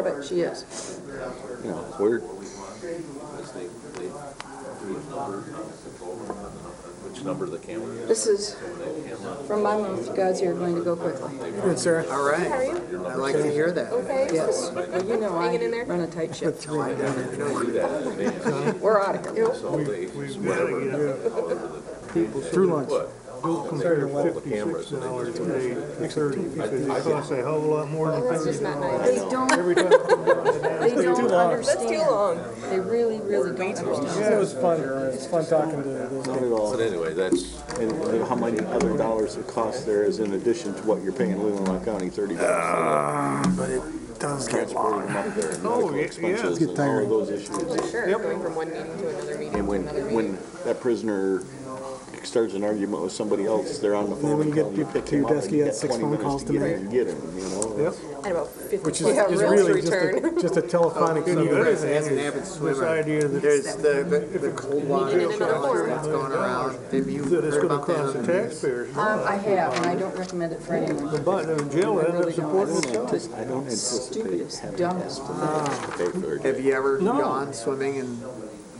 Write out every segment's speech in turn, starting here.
there, but she is. You know, it's weird. Which number the camera? This is from my mouth to God's ear, going to go quickly. Good, Sarah. All right. How are you? I like to hear that. Okay. Yes. Well, you know, I Hanging in there? run a tight ship. No, I don't. We're out of here. So they, whatever. Through lunch. Don't compare $56 today to 30 because it costs a hell of a lot more than That's just not nice. They don't, every time. they don't That's too understand. long. They really, really don't understand. Yeah, it was fun. It's fun talking to those Not guys. at all. But anyway, that's, And how many other dollars it costs there is in addition to what you're paying Leland County, $30. But it does get Transporting them up there, and medical yeah. expenses Get and all tired. of those issues. Sure, going from one meeting to another meeting And to another meeting. when that prisoner starts an argument with somebody else, they're on the phone. then when you get calling, people pick to him your up, desk, and you you got got 6 20 phone minutes calls to to get make. in and get him, you know? Yep. And about 50 Which is, yeah, is rails really return. just a telephonic And the number. other As thing an is avid this swimmer, idea that there's the cold water Needed another challenge form. that's going around. Have you that it's heard going to about that cost on the the news? taxpayers. I have, and I don't recommend it for anyone. But the jail I ended up really supporting don't. itself. It's I don't anticipate stupidest, having dumbest. to pay for it. Have you ever No. gone swimming and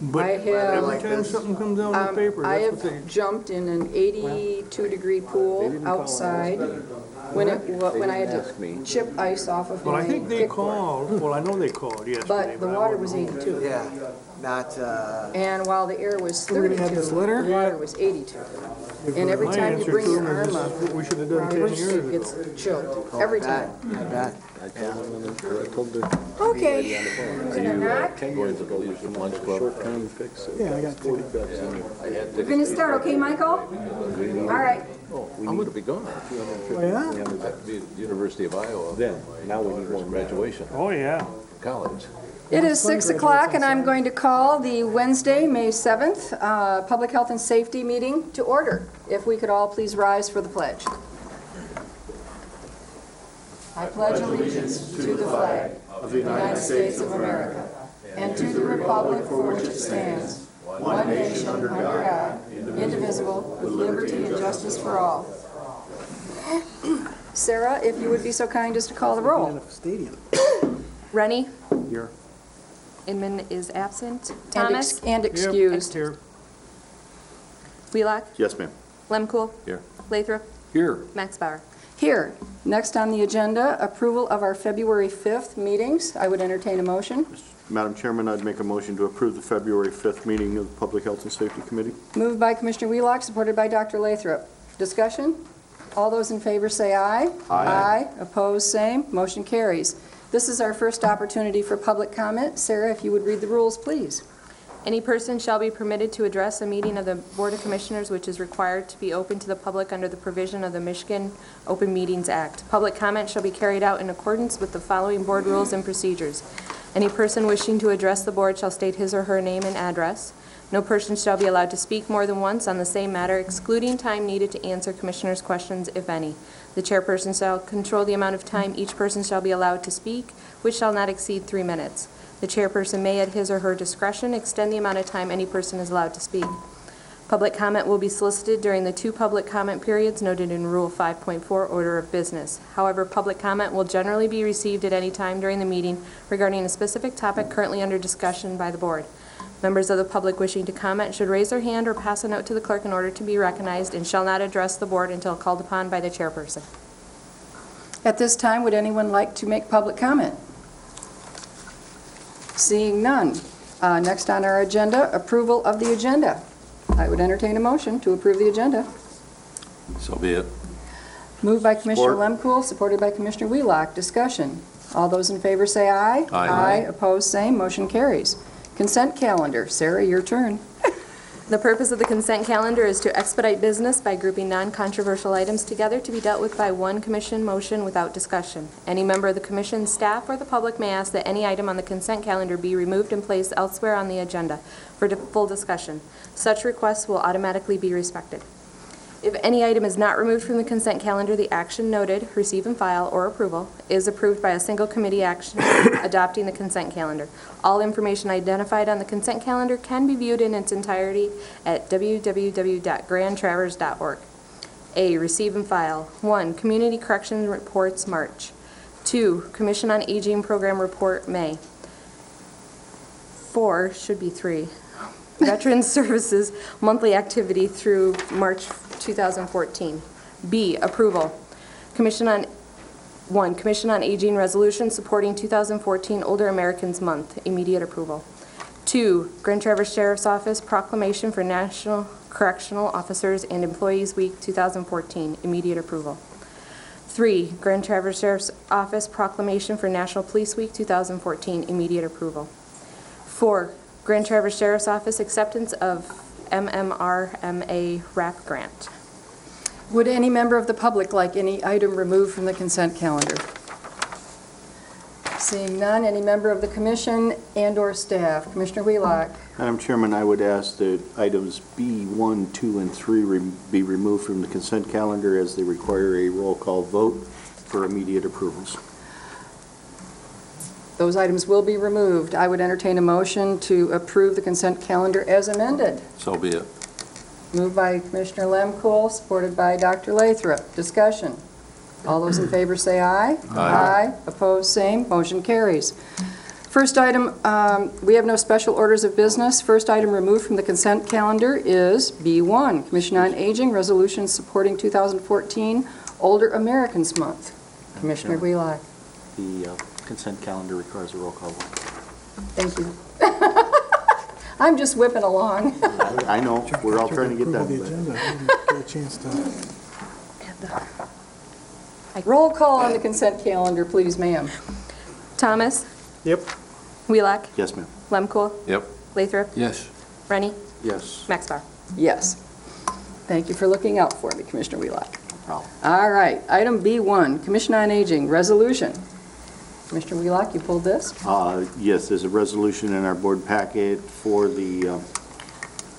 But I every have, like time this? something comes out in the paper, I that's what they... have jumped in an 82-degree pool outside when I had Ask me. to chip ice off of Well, my I think they kickboard. called, well, I know they called yesterday, But the I water wasn't was home. 82. yeah, not And while the air was we're gonna 32, have this letter? the water was 82. And every My time you answer bring to your them is arm this up, is what we should have done 10 Robert, years it ago. gets chilled, every time. I bet. I told the Okay. are you 10 years ago, you can lunch club, short-term fix it. Yeah, I got 40 bucks in it. We're gonna start, okay, Michael? All right. I'm gonna be gone. Oh, yeah? At the University of Iowa. Then, now we need more Graduation, Oh, yeah. college. It is 6 o'clock, and I'm going to call the Wednesday, May 7th, Public Health and Safety meeting to order. If we could all please rise for the pledge. I pledge allegiance to the flag of the United States of America and to the republic for which it stands, one nation under God, indivisible, with liberty and justice for all. Sarah, if you would be so kind as to call the roll. Stadium. Rennie? Here. Inman is absent. And Thomas? And Yep, excused. here. Wheelock? Yes, ma'am. Lemkool? Here. Lathrop? Here. Max Bauer? Here. Next on the agenda, approval of our February 5th meetings. I would entertain a motion. Madam Chairman, I'd make a motion to approve the February 5th meeting of the Public Health and Safety Committee. Moved by Commissioner Wheelock, supported by Dr. Lathrop. Discussion? All those in favor say aye. Aye. Opposed, same. Motion carries. This is our first opportunity for public comment. Sarah, if you would read the rules, please. Any person shall be permitted to address a meeting of the Board of Commissioners which is required to be open to the public under the provision of the Michigan Open Meetings Act. Public comment shall be carried out in accordance with the following board rules and procedures. Any person wishing to address the board shall state his or her name and address. No person shall be allowed to speak more than once on the same matter, excluding time needed to answer commissioners' questions, if any. The chairperson shall control the amount of time each person shall be allowed to speak, which shall not exceed 3 minutes. The chairperson may, at his or her discretion, extend the amount of time any person is allowed to speak. Public comment will be solicited during the 2 public comment periods noted in Rule 5.4, Order of Business. However, public comment will generally be received at any time during the meeting regarding a specific topic currently under discussion by the board. Members of the public wishing to comment should raise their hand or pass a note to the clerk in order to be recognized and shall not address the board until called upon by the chairperson. At this time, would anyone like to make public comment? Seeing none. Next on our agenda, approval of the agenda. I would entertain a motion to approve the agenda. So be it. Moved by Commissioner Lemkool, supported by Commissioner Wheelock. Discussion. All those in favor say aye. Aye. Aye. Opposed, same. Motion carries. Consent calendar. Sarah, your turn. The purpose of the consent calendar is to expedite business by grouping non-controversial items together to be dealt with by one commission motion without discussion. Any member of the commission, staff, or the public may ask that any item on the consent calendar be removed and placed elsewhere on the agenda for full discussion. Such requests will automatically be respected. If any item is not removed from the consent calendar, the action noted, receive and file, or approval, is approved by a single committee action adopting the consent calendar. All information identified on the consent calendar can be viewed in its entirety at www.grandtravers.org. A. Receive and file. 1. Community Corrections Reports, March. 2, Commission on Aging Program Report, May. 4, should be 3, Veterans Services Monthly Activity through March 2014. B, approval. Commission on 1, Commission on Aging Resolution supporting 2014 Older Americans Month, immediate approval. 2, Grand Traverse Sheriff's Office Proclamation for National Correctional Officers and Employees Week 2014, immediate approval. 3, Grand Traverse Sheriff's Office Proclamation for National Police Week 2014, immediate approval. 4, Grand Traverse Sheriff's Office Acceptance of MMRMA RAP Grant. Would any member of the public like any item removed from the consent calendar? Seeing none, any member of the commission and/or staff? Commissioner Wheelock. Madam Chairman, I would ask that items B, 1, 2, and 3 be removed from the consent calendar as they require a roll call vote for immediate approvals. Those items will be removed. I would entertain a motion to approve the consent calendar as amended. So be it. Moved by Commissioner Lemkool, supported by Dr. Lathrop. Discussion. All those in favor say aye. Aye. Opposed, same. Motion carries. First item, we have no special orders of business. First item removed from the consent calendar is B1, Commission on Aging Resolution supporting 2014 Older Americans Month. Commissioner Wheelock. The consent calendar requires a roll call vote. Thank you. I'm just whipping along. I know, we're all trying to get Approval of the done. agenda. I didn't get a chance to. Roll call on the consent calendar, please, ma'am. Thomas? Yep. Wheelock? Yes, ma'am. Lemkool? Yep. Lathrop? Yes. Rennie? Yes. Maxbauer? Yes. Thank you for looking out for me, Commissioner Wheelock. No problem. All right, item B1, Commission on Aging, resolution. Commissioner Wheelock, you pulled this? Yes, there's a resolution in our board packet for the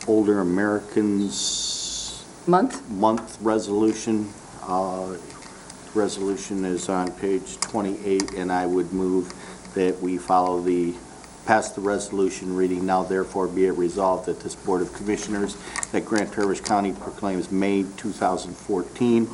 Older Americans Month? Month resolution. Resolution is on page 28, and I would move that we pass the resolution reading, now therefore be it resolved that this Board of Commissioners that Grand Traverse County proclaims May 2014,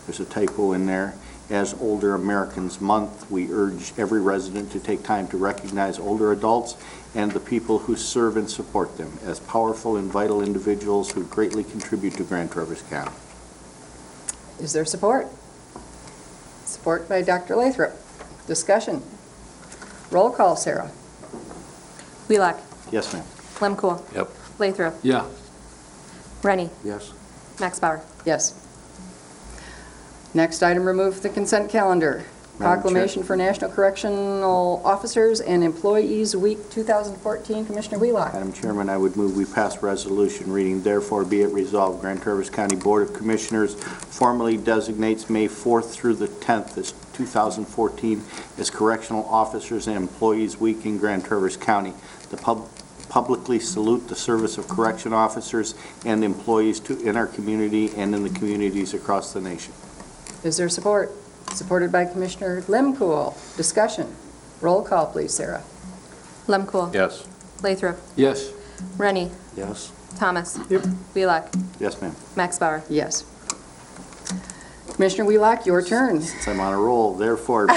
there's a typo in there, as Older Americans Month. We urge every resident to take time to recognize older adults and the people who serve and support them as powerful and vital individuals who greatly contribute to Grand Traverse County. Is there support? Support by Dr. Lathrop. Discussion. Roll call, Sarah. Wheelock? Yes, ma'am. Lemkool? Yep. Lathrop? Yeah. Rennie? Yes. Maxbauer? Yes. Next item, remove the consent calendar. Madam Chair. Proclamation for National Correctional Officers and Employees Week 2014. Commissioner Wheelock. Madam Chairman, I would move we pass resolution reading, therefore be it resolved, Grand Traverse County Board of Commissioners formally designates May 4th through the 10th as 2014 as Correctional Officers and Employees Week in Grand Traverse County. The publicly salute the service of correction officers and employees in our community and in the communities across the nation. Is there support? Supported by Commissioner Lemkool. Discussion. Roll call, please, Sarah. Lemkool? Yes. Lathrop? Yes. Rennie? Yes. Thomas? Yep. Wheelock? Yes, ma'am. Maxbauer? Yes. Commissioner Wheelock, your turn. Since I'm on a roll, therefore,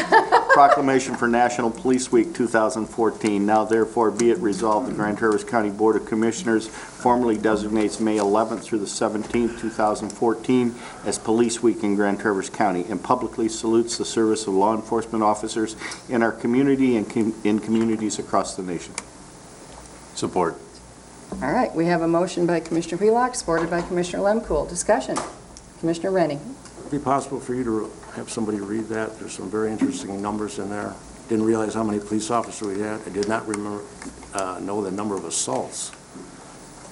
proclamation for National Police Week 2014. Now therefore be it resolved, the Grand Traverse County Board of Commissioners formally designates May 11th through the 17th, 2014 as Police Week in Grand Traverse County and publicly salutes the service of law enforcement officers in our community and in communities across the nation. Support. All right, we have a motion by Commissioner Wheelock, supported by Commissioner Lemkool. Discussion. Commissioner Rennie. Would it be possible for you to have somebody read that? There's some very interesting numbers in there. Didn't realize how many police officers we had. I did not know the number of assaults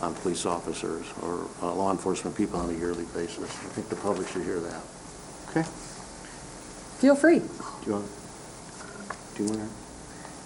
on police officers or law enforcement people on a yearly basis. I think the public should hear that. Okay. Feel free. Do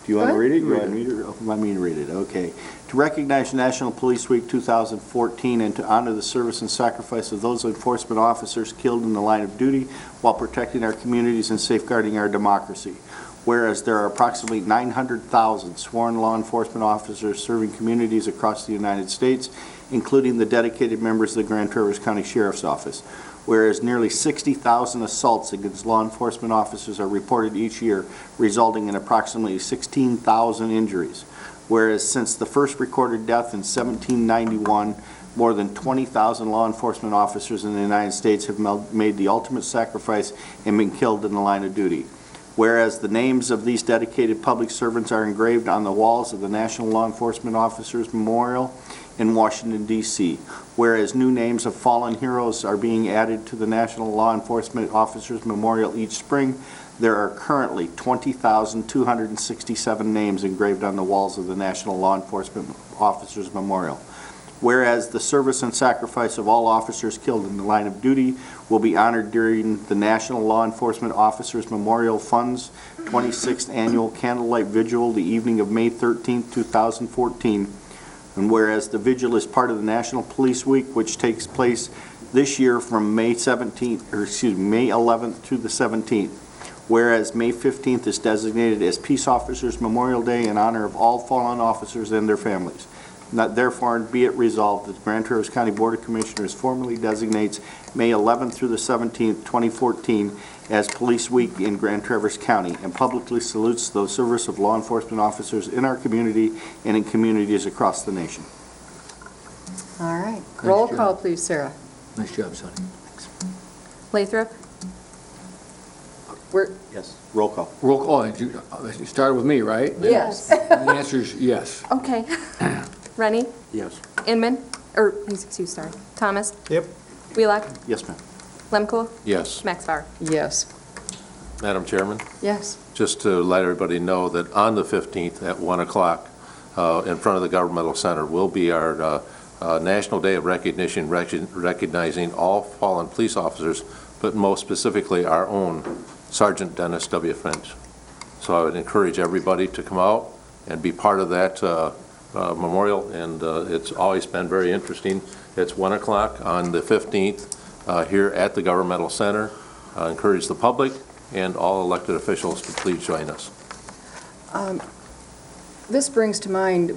you want to read it? You want me to read it? Okay. To recognize National Police Week 2014 and to honor the service and sacrifice of those enforcement officers killed in the line of duty while protecting our communities and safeguarding our democracy. Whereas there are approximately 900,000 sworn law enforcement officers serving communities across the United States, including the dedicated members of the Grand Traverse County Sheriff's Office. whereas nearly 60,000 assaults against law enforcement officers are reported each year, resulting in approximately 16,000 injuries. Whereas since the first recorded death in 1791, more than 20,000 law enforcement officers in the United States have made the ultimate sacrifice and been killed in the line of duty. Whereas the names of these dedicated public servants are engraved on the walls of the National Law Enforcement Officers Memorial in Washington, D.C. Whereas new names of fallen heroes are being added to the National Law Enforcement Officers Memorial each spring, there are currently 20,267 names engraved on the walls of the National Law Enforcement Officers Memorial. Whereas the service and sacrifice of all officers killed in the line of duty will be honored during the National Law Enforcement Officers Memorial Fund's 26th Annual Candlelight Vigil the evening of May 13, 2014. And whereas the vigil is part of the National Police Week, which takes place this year from May 11th to the 17th. Whereas May 15th is designated as Peace Officers Memorial Day in honor of all fallen officers and their families. Now, therefore, be it resolved that the Grand Traverse County Board of Commissioners formally designates May 11th through the 17th, 2014 as Police Week in Grand Traverse County and publicly salutes the service of law enforcement officers in our community and in communities across the nation. All right. Roll call, please, Sarah. Nice job, Sonny. Lathrop? Yes. Roll call. Roll call, you started with me, right? Yes. And the answer is yes. Okay. Rennie? Yes. Inman? Or, he's excused, sorry. Thomas? Yep. Wheelock? Yes, ma'am. Lemko? Yes. Maxbauer? Yes. Madam Chairman, Yes. just to let everybody know that on the 15th at 1 o'clock in front of the Governmental Center will be our National Day of Recognition, recognizing all fallen police officers, but most specifically our own Sergeant Dennis W. Finch. So I would encourage everybody to come out and be part of that memorial, and it's always been very interesting. It's 1 o'clock on the 15th here at the Governmental Center. Encourage the public and all elected officials to please join us. This brings to mind,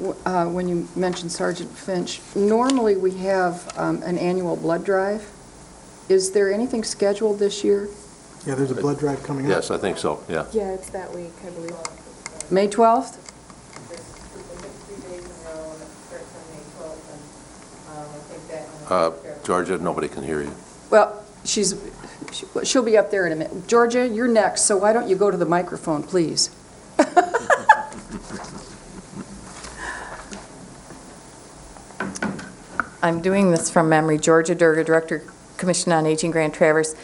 when you mentioned Sergeant Finch, normally we have an annual blood drive. Is there anything scheduled this year? Yeah, there's a blood drive coming up. Yes, I think so, yeah. Yeah, it's that week, I believe. May 12th? Georgia, nobody can hear you. Well, she'll be up there in a minute. Georgia, you're next, so why don't you go to the microphone, please? I'm doing this from memory. Georgia Durga, Director, Commission on Aging, Grand Traverse.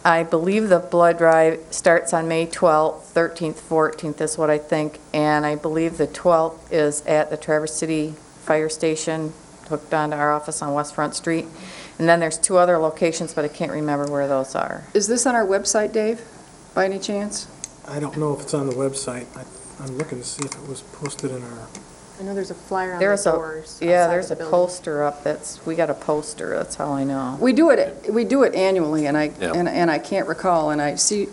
I believe the blood drive starts on May 12th, 13th, 14th is what I think, and I believe the 12th is at the Traverse City Fire Station, hooked onto our office on West Front Street. And then there's 2 other locations, but I can't remember where those are. Is this on our website, Dave, by any chance? I don't know if it's on the website. I'm looking to see if it was posted in our, I know there's a flyer on the There's doors. yeah, outside there's the a building. poster up we got a poster, that's how I know. We do it annually, and I Yeah. and I can't recall, and I see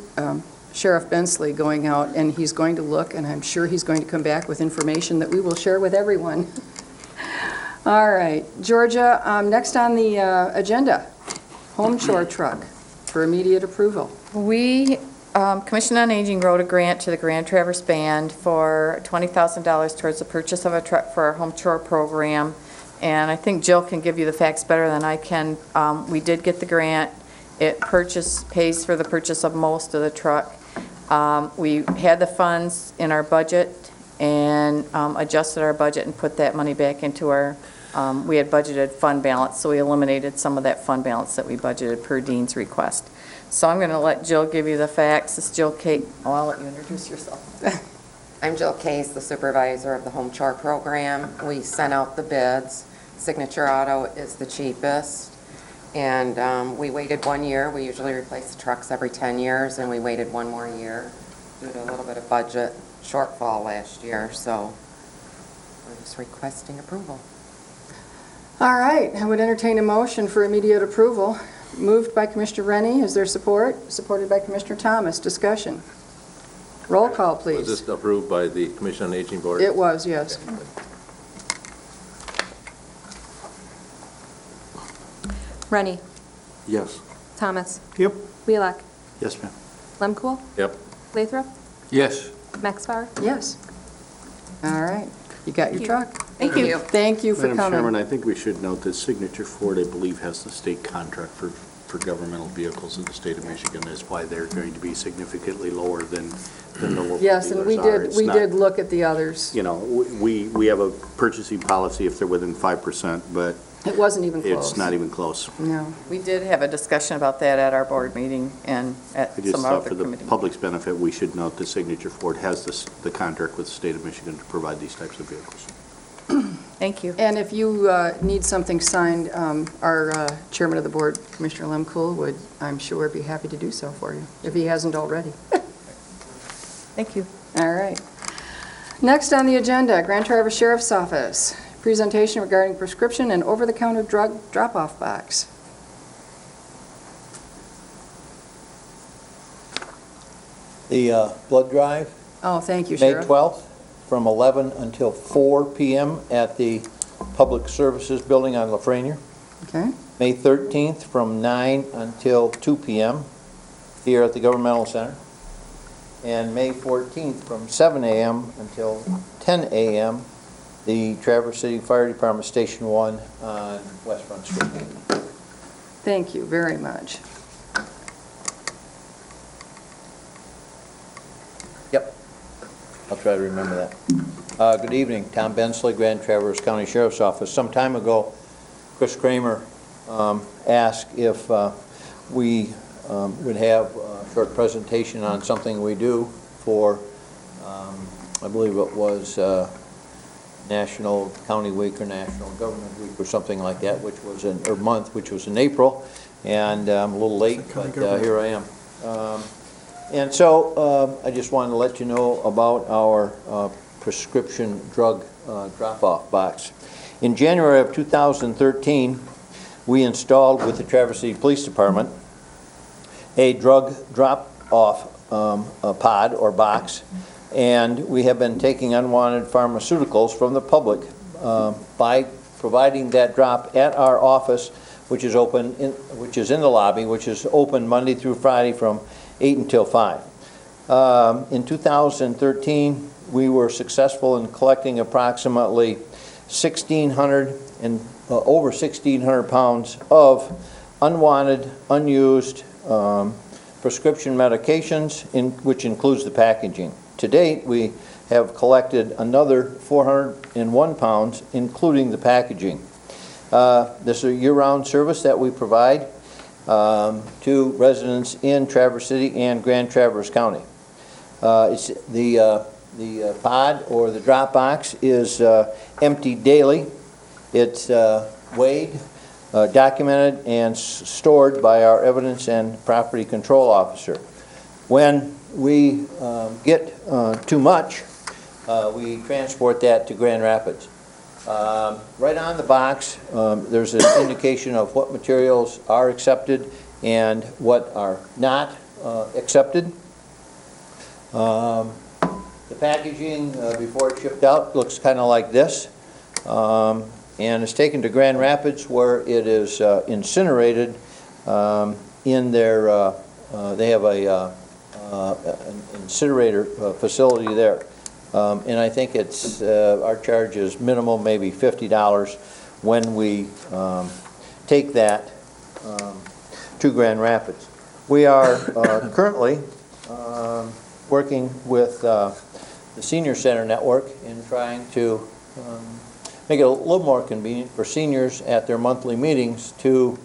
Sheriff Bensley going out, and he's going to look, and I'm sure he's going to come back with information that we will share with everyone. All right, Georgia, next on the agenda, home chore truck for immediate approval. We, Commission on Aging wrote a grant to the Grand Traverse Band for $20,000 towards the purchase of a truck for our home chore program. And I think Jill can give you the facts better than I can. We did get the grant. It pays for the purchase of most of the truck. We had the funds in our budget and adjusted our budget and put that money back into our, we had budgeted fund balance, so we eliminated some of that fund balance that we budgeted per Dean's request. So I'm going to let Jill give you the facts. This is Jill Kate. Oh, I'll let you introduce yourself. I'm Jill Case, the supervisor of the home chore program. We sent out the bids. Signature Auto is the cheapest. And we waited 1 year. We usually replace the trucks every 10 years, and we waited 1 more year due to a little bit of budget shortfall last year. So we're just requesting approval. All right, I would entertain a motion for immediate approval. Moved by Commissioner Rennie. Is there support? Supported by Commissioner Thomas. Discussion. Roll call, please. Was this approved by the Commission on Aging Board? It was, yes. Rennie? Yes. Thomas. Yep. Wheelock. Yes, ma'am. Lemkool. Yep. Lathrop. Yes. Maxbauer. Yes. All right, you got your Thank you. truck. Thank you. Thank you for Madam Chairman, coming. I think we should note that Signature Ford, I believe, has the state contract for governmental vehicles in the state of Michigan. That's why they're going to be significantly lower than the local Yes, and we dealers are. did, It's we not- did look at the others. You know, we have a purchasing policy if they're within 5%, but It wasn't even close. it's not even close. No. We did have a discussion about that at our board meeting and at I just some thought other for the committee. public's benefit, we should note that Signature Ford has the contract with the state of Michigan to provide these types of vehicles. Thank you. And if you need something signed, our chairman of the board, Commissioner Lemkool, would, I'm sure, be happy to do so for you, if he hasn't already. Thank you. All right. Next on the agenda, Grand Traverse Sheriff's Office, presentation regarding prescription and over-the-counter drug drop-off box. The blood drive, Oh, thank you, May Sheriff. 12th, from 11 until 4 p.m. at the Public Services Building on Lafreniere. Okay, May 13th, from 9 until 2 p.m. here at the Governmental Center. And May 14th, from 7 a.m. until 10 a.m., the Traverse City Fire Department Station 1 on West Front Street. thank you very much. Yep, I'll try to remember that. Good evening, Tom Bensley, Grand Traverse County Sheriff's Office. Some time ago, Chris Kramer asked if we would have a short presentation on something we do for, I believe it was National County Week or National Government Week or something like that, which was or month, which was in April, and I'm a little late, but here I am. And so I just wanted to let you know about our prescription drug drop-off box. In January of 2013, we installed with the Traverse City Police Department a drug drop-off pod or box, and we have been taking unwanted pharmaceuticals from the public by providing that drop at our office, which is which is in the lobby, which is open Monday through Friday from 8 until 5. In 2013, we were successful in collecting approximately 1,600 and over 1,600 pounds of unwanted, unused prescription medications, which includes the packaging. To date, we have collected another 401 pounds, including the packaging. This is a year-round service that we provide to residents in Traverse City and Grand Traverse County. It's the pod or the drop box is emptied daily. It's weighed, documented, and stored by our evidence and property control officer. When we get too much, we transport that to Grand Rapids. Right on the box, there's an indication of what materials are accepted and what are not accepted. The packaging before it's shipped out looks kind of like this, and it's taken to Grand Rapids where it is incinerated in their, they have an incinerator facility there. And I think it's, our charge is minimal, maybe $50 when we take that to Grand Rapids. We are currently working with the Senior Center Network in trying to make it a little more convenient for seniors at their monthly meetings to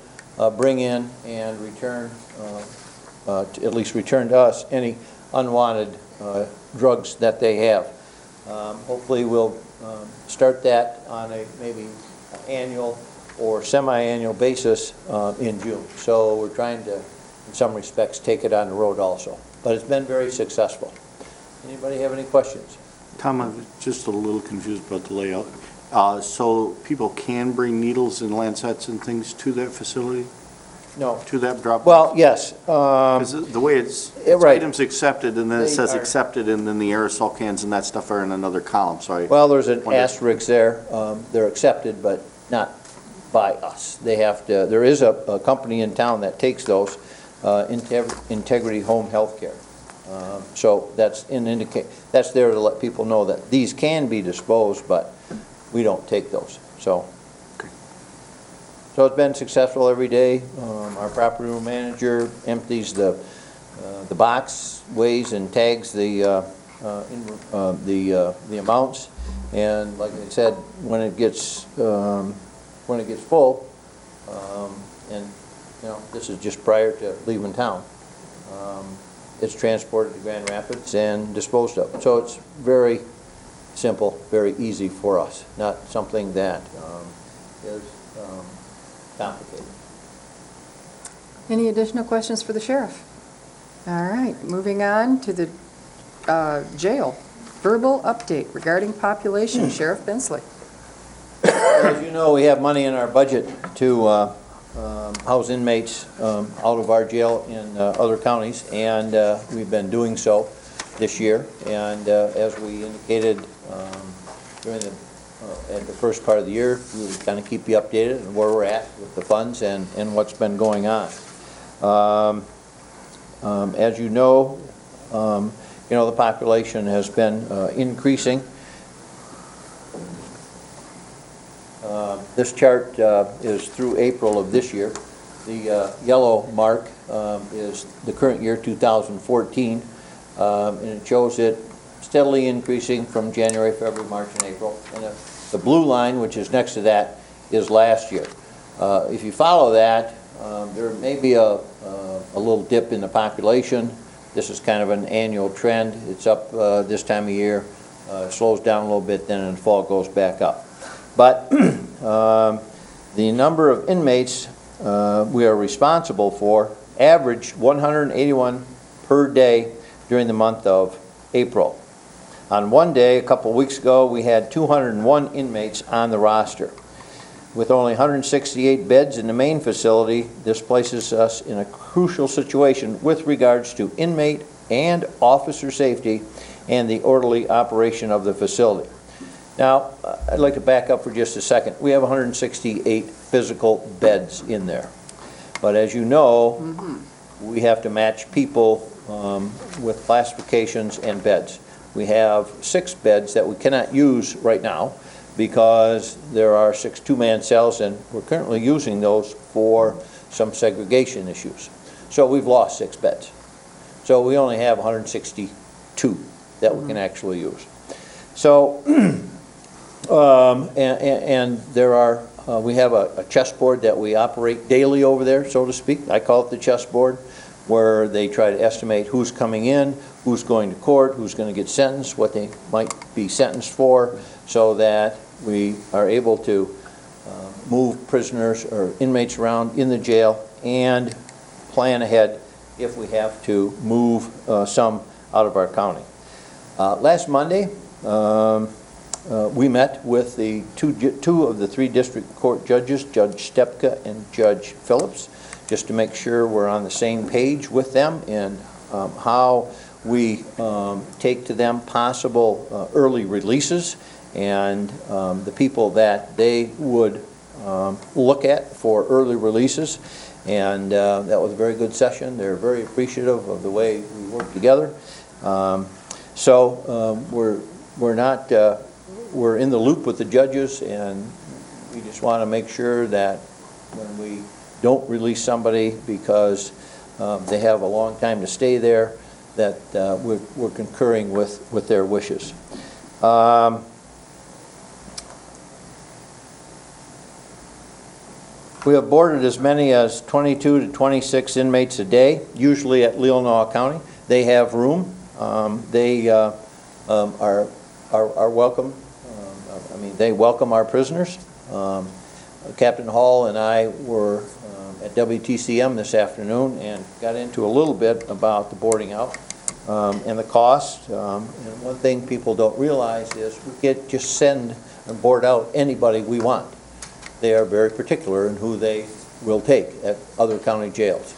bring in and return, at least return to us, any unwanted drugs that they have. Hopefully we'll start that on a maybe annual or semi-annual basis in June. So we're trying to, in some respects, take it on the road also. But it's been very successful. Anybody have any questions? Tom, I'm just a little confused about the layout. So people can bring needles and lancets and things to that facility? No. To that drop? Well, yes. 'Cause the way it's right. items accepted, and then it They says are- accepted, and then the aerosol cans and that stuff are in another column, so I... Well, there's an wonder- asterisk there. They're accepted, but not by us. They have to, there is a company in town that takes those, Integrity Home Healthcare. So that's that's there to let people know that these can be disposed, but we don't take those. So it's been successful every day. Our property room manager empties the box, weighs and tags the amounts, and like I said, when it gets full, and this is just prior to leaving town, it's transported to Grand Rapids and disposed of. So it's very simple, very easy for us, not something that is complicated. Any additional questions for the sheriff? All right, moving on to the jail. Verbal update regarding population, Sheriff Bensley. As you know, we have money in our budget to house inmates out of our jail in other counties, and we've been doing so this year. And as we indicated during at the first part of the year, we would kind of keep you updated on where we're at with the funds and what's been going on. As you know, the population has been increasing. This chart is through April of this year. The yellow mark is the current year, 2014, and it shows it steadily increasing from January, February, March, and April. And the blue line, which is next to that, is last year. If you follow that, there may be a little dip in the population. This is kind of an annual trend. It's up this time of year, slows down a little bit, then in the fall goes back up. But the number of inmates we are responsible for averaged 181 per day during the month of April. On one day, a couple weeks ago, we had 201 inmates on the roster. With only 168 beds in the main facility, this places us in a crucial situation with regards to inmate and officer safety and the orderly operation of the facility. Now, I'd like to back up for just a second. We have 168 physical beds in there. But as you know, we have to match people with classifications and beds. We have 6 beds that we cannot use right now because there are 6 two-man cells, and we're currently using those for some segregation issues. So we've lost 6 beds. So we only have 162 that we can actually use. So, and there are, we have a chessboard that we operate daily over there, so to speak. I call it the chessboard, where they try to estimate who's coming in, who's going to court, who's going to get sentenced, what they might be sentenced for, so that we are able to move prisoners or inmates around in the jail and plan ahead if we have to move some out of our county. Last Monday, we met with the two of the 3 district court judges, Judge Stepka and Judge Phillips, just to make sure we're on the same page with them and how we take to them possible early releases and the people that they would look at for early releases. And that was a very good session. They're very appreciative of the way we work together. We're in the loop with the judges, and we just want to make sure that when we don't release somebody because they have a long time to stay there, that we're concurring with their wishes. We have boarded as many as 22 to 26 inmates a day, usually at Leelanau County. They have room. They are welcome. They welcome our prisoners. Captain Hall and I were at WTCM this afternoon and got into a little bit about the boarding out and the cost. And one thing people don't realize is we can't just send and board out anybody we want. They are very particular in who they will take at other county jails.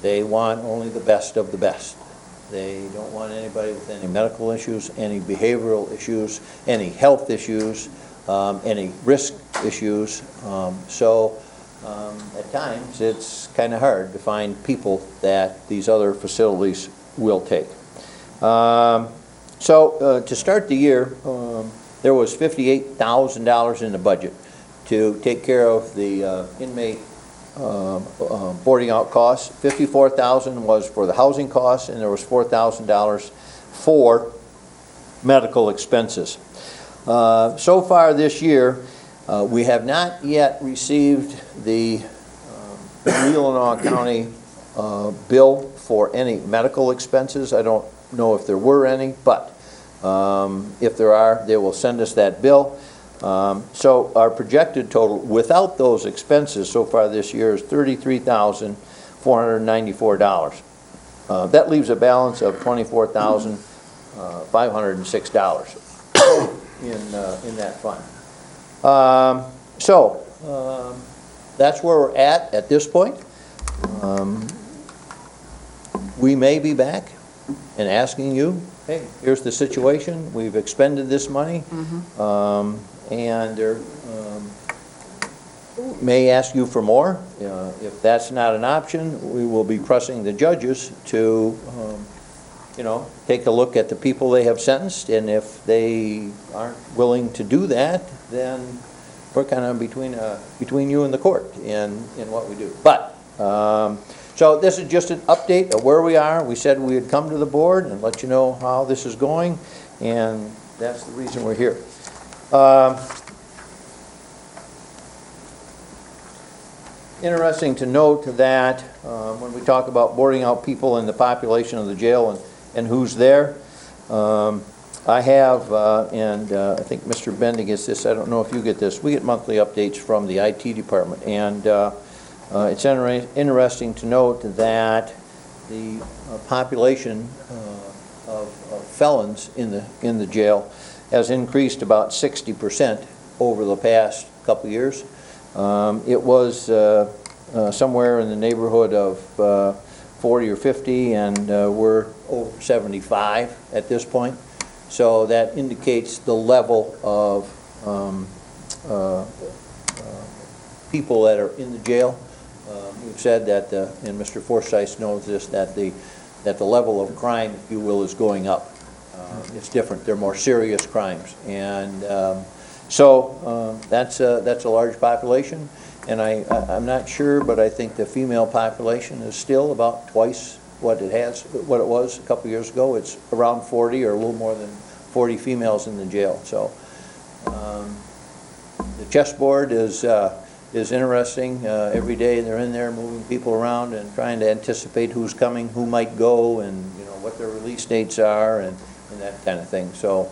They want only the best of the best. They don't want anybody with any medical issues, any behavioral issues, any health issues. any risk issues. At times, it's kind of hard to find people that these other facilities will take. To start the year, there was $58,000 in the budget to take care of the inmate boarding out costs. $54,000 was for the housing costs, and there was $4,000 for medical expenses. So far this year, we have not yet received the Leelanau County bill for any medical expenses. I don't know if there were any, but if there are, they will send us that bill. So our projected total without those expenses so far this year is $33,494. That leaves a balance of $24,506 in that fund. That's where we're at this point. We may be back and asking you, hey, here's the situation, we've expended this money, and there may ask you for more. If that's not an option, we will be pressing the judges to take a look at the people they have sentenced, and if they aren't willing to do that, then we're kind of between you and the court in what we do. But so this is just an update of where we are. We said we would come to the board and let you know how this is going, and that's the reason we're here. Interesting to note that when we talk about boarding out people in the population of the jail and who's there, I have, and I think Mr. Bendy gets this, I don't know if you get this, we get monthly updates from the IT department, and it's interesting to note that the population of felons in the jail has increased about 60% over the past couple of years. It was somewhere in the neighborhood of 40 or 50, and we're over 75 at this point. So that indicates the level of people that are in the jail. We've said that, and Mr. Forsyth knows this, that the level of crime, if you will, is going up. It's different. They're more serious crimes, and that's a large population. And I'm not sure, but I think the female population is still about twice what it was a couple years ago. It's around 40 or a little more than 40 females in the jail. So the chessboard is interesting. Every day they're in there moving people around and trying to anticipate who's coming, who might go, and what their release dates are, and that kind of thing. So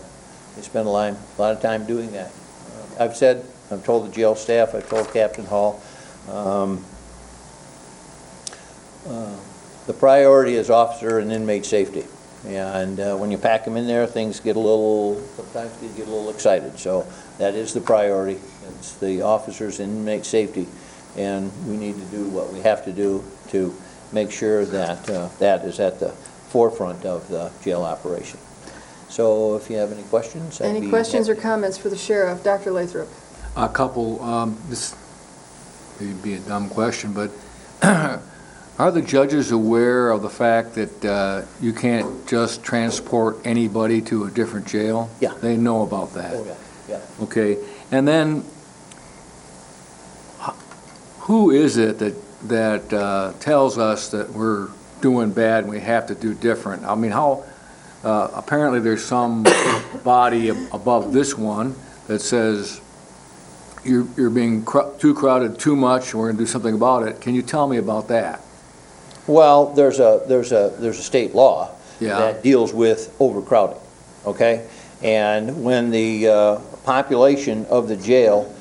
they spend a lot of time doing that. I've told the jail staff, I've told Captain Hall, the priority is officer and inmate safety. And when you pack them in there, things sometimes get a little excited. So that is the priority. It's the officers and inmate safety. And we need to do what we have to do to make sure that that is at the forefront of the jail operation. So if you have any questions. Any questions or comments for the sheriff? Dr. Lathrop. A couple, this may be a dumb question, but are the judges aware of the fact that you can't just transport anybody to a different jail? Yeah. They know about that? Oh, yeah. Okay, and then who is it that tells us that we're doing bad and we have to do different? I mean, apparently there's some body above this one that says you're being too crowded, too much, and we're going to do something about it. Can you tell me about that? Well, there's a state law Yeah. that deals with overcrowding, okay? And when the population of the jail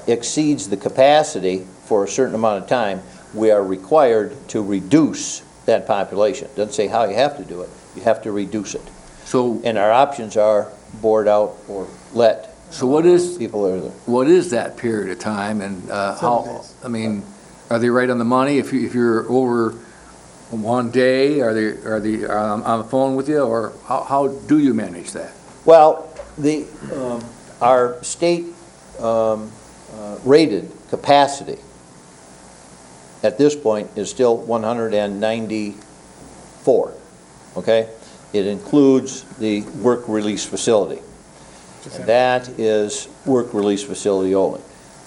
exceeds the capacity for a certain amount of time, we are required to reduce that population. It doesn't say how you have to do it. You have to reduce it. And our options are board out or let people that are there. What is that period of time, and how? I mean, are they right on the money? If you're over one day, are they on the phone with you, or how do you manage that? Well, our state rated capacity at this point is still 194, okay? It includes the work release facility. And that is work release facility only.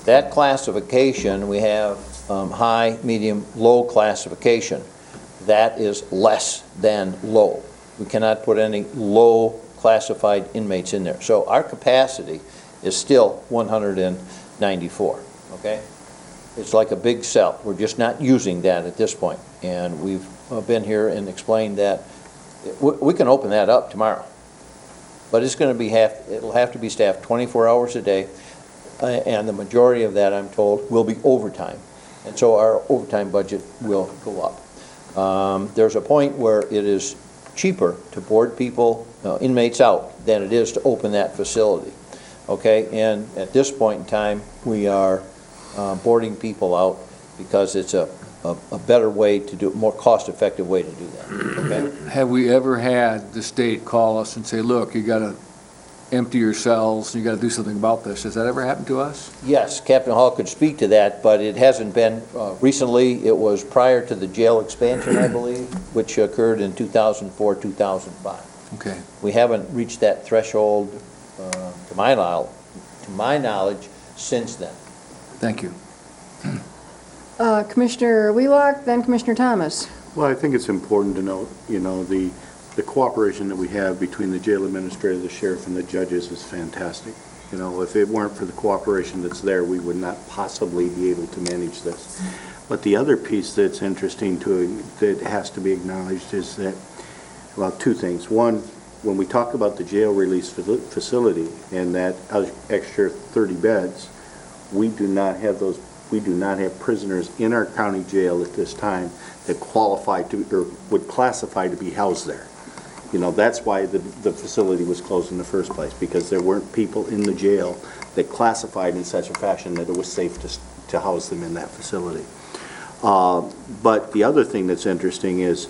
That classification, we have high, medium, low classification. That is less than low. We cannot put any low classified inmates in there. So our capacity is still 194, okay? It's like a big cell. We're just not using that at this point. And we've been here and explained that we can open that up tomorrow. But it's going to be it'll have to be staffed 24 hours a day, and the majority of that, I'm told, will be overtime. And so our overtime budget will go up. There's a point where it is cheaper to board people, inmates out, than it is to open that facility. Okay, and at this point in time, we are boarding people out because it's a better way to do, more cost-effective way to do that. Okay. Have we ever had the state call us and say, look, you got to empty your cells, you got to do something about this? Has that ever happened to us? Yes, Captain Hall could speak to that, but it hasn't been recently. It was prior to the jail expansion, I believe, which occurred in 2004, 2005. Okay. We haven't reached that threshold, to my knowledge, since then. Thank you. Commissioner Wheelock, then Commissioner Thomas. Well, I think it's important to note, the cooperation that we have between the jail administrator, the sheriff, and the judges is fantastic. If it weren't for the cooperation that's there, we would not possibly be able to manage this. But the other piece that's interesting that has to be acknowledged is that, well, two things. One, when we talk about the jail release facility and that extra 30 beds, we do not have prisoners in our county jail at this time that qualify to, or would classify to be housed there. That's why the facility was closed in the first place, because there weren't people in the jail that classified in such a fashion that it was safe to house them in that facility. But the other thing that's interesting is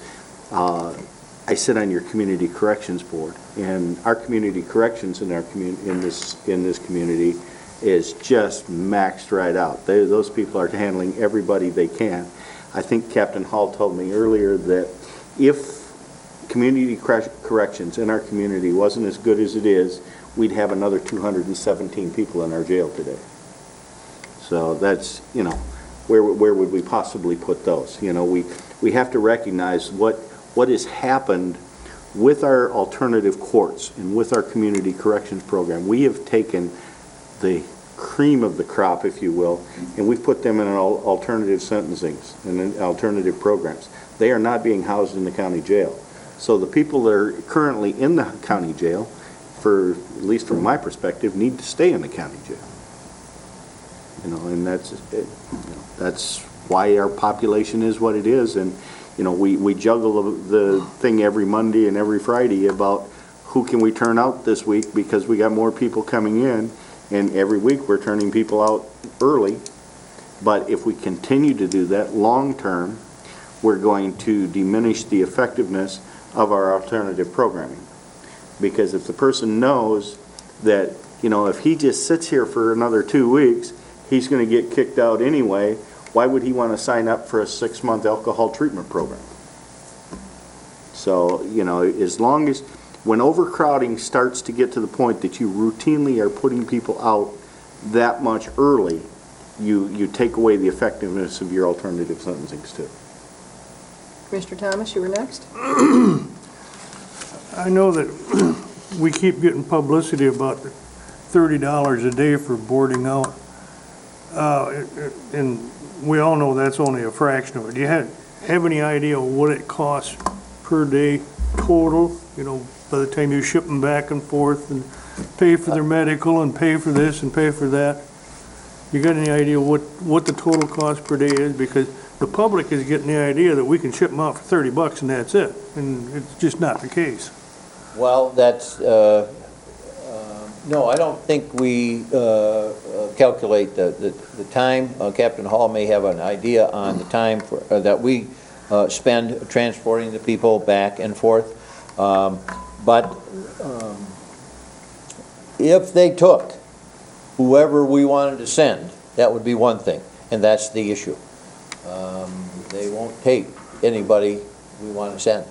I sit on your community corrections board, and our community corrections in this community is just maxed right out. Those people are handling everybody they can. I think Captain Hall told me earlier that if community corrections in our community wasn't as good as it is, we'd have another 217 people in our jail today. So that's, where would we possibly put those? We have to recognize what has happened with our alternative courts and with our community corrections program. We have taken the cream of the crop, if you will, and we've put them in alternative sentencings and in alternative programs. They are not being housed in the county jail. So the people that are currently in the county jail, at least from my perspective, need to stay in the county jail. And that's why our population is what it is. And we juggle the thing every Monday and every Friday about who can we turn out this week, because we got more people coming in. And every week we're turning people out early. But if we continue to do that long term, we're going to diminish the effectiveness of our alternative programming. Because if the person knows that, if he just sits here for another 2 weeks, he's going to get kicked out anyway, why would he want to sign up for a 6-month alcohol treatment program? So, as long as, when overcrowding starts to get to the point that you routinely are putting people out that much early, you take away the effectiveness of your alternative sentencings too. Commissioner Thomas, you were next. I know that we keep getting publicity about the $30 a day for boarding out. And we all know that's only a fraction of it. Do you have any idea what it costs per day total, by the time you ship them back and forth and pay for their medical and pay for this and pay for that? You got any idea what the total cost per day is? Because the public is getting the idea that we can ship them out for $30 and that's it. And it's just not the case. Well, that's, no, I don't think we calculate the time. Captain Hall may have an idea on the time that we spend transporting the people back and forth. But if they took whoever we wanted to send, that would be one thing, and that's the issue. They won't take anybody we want to send.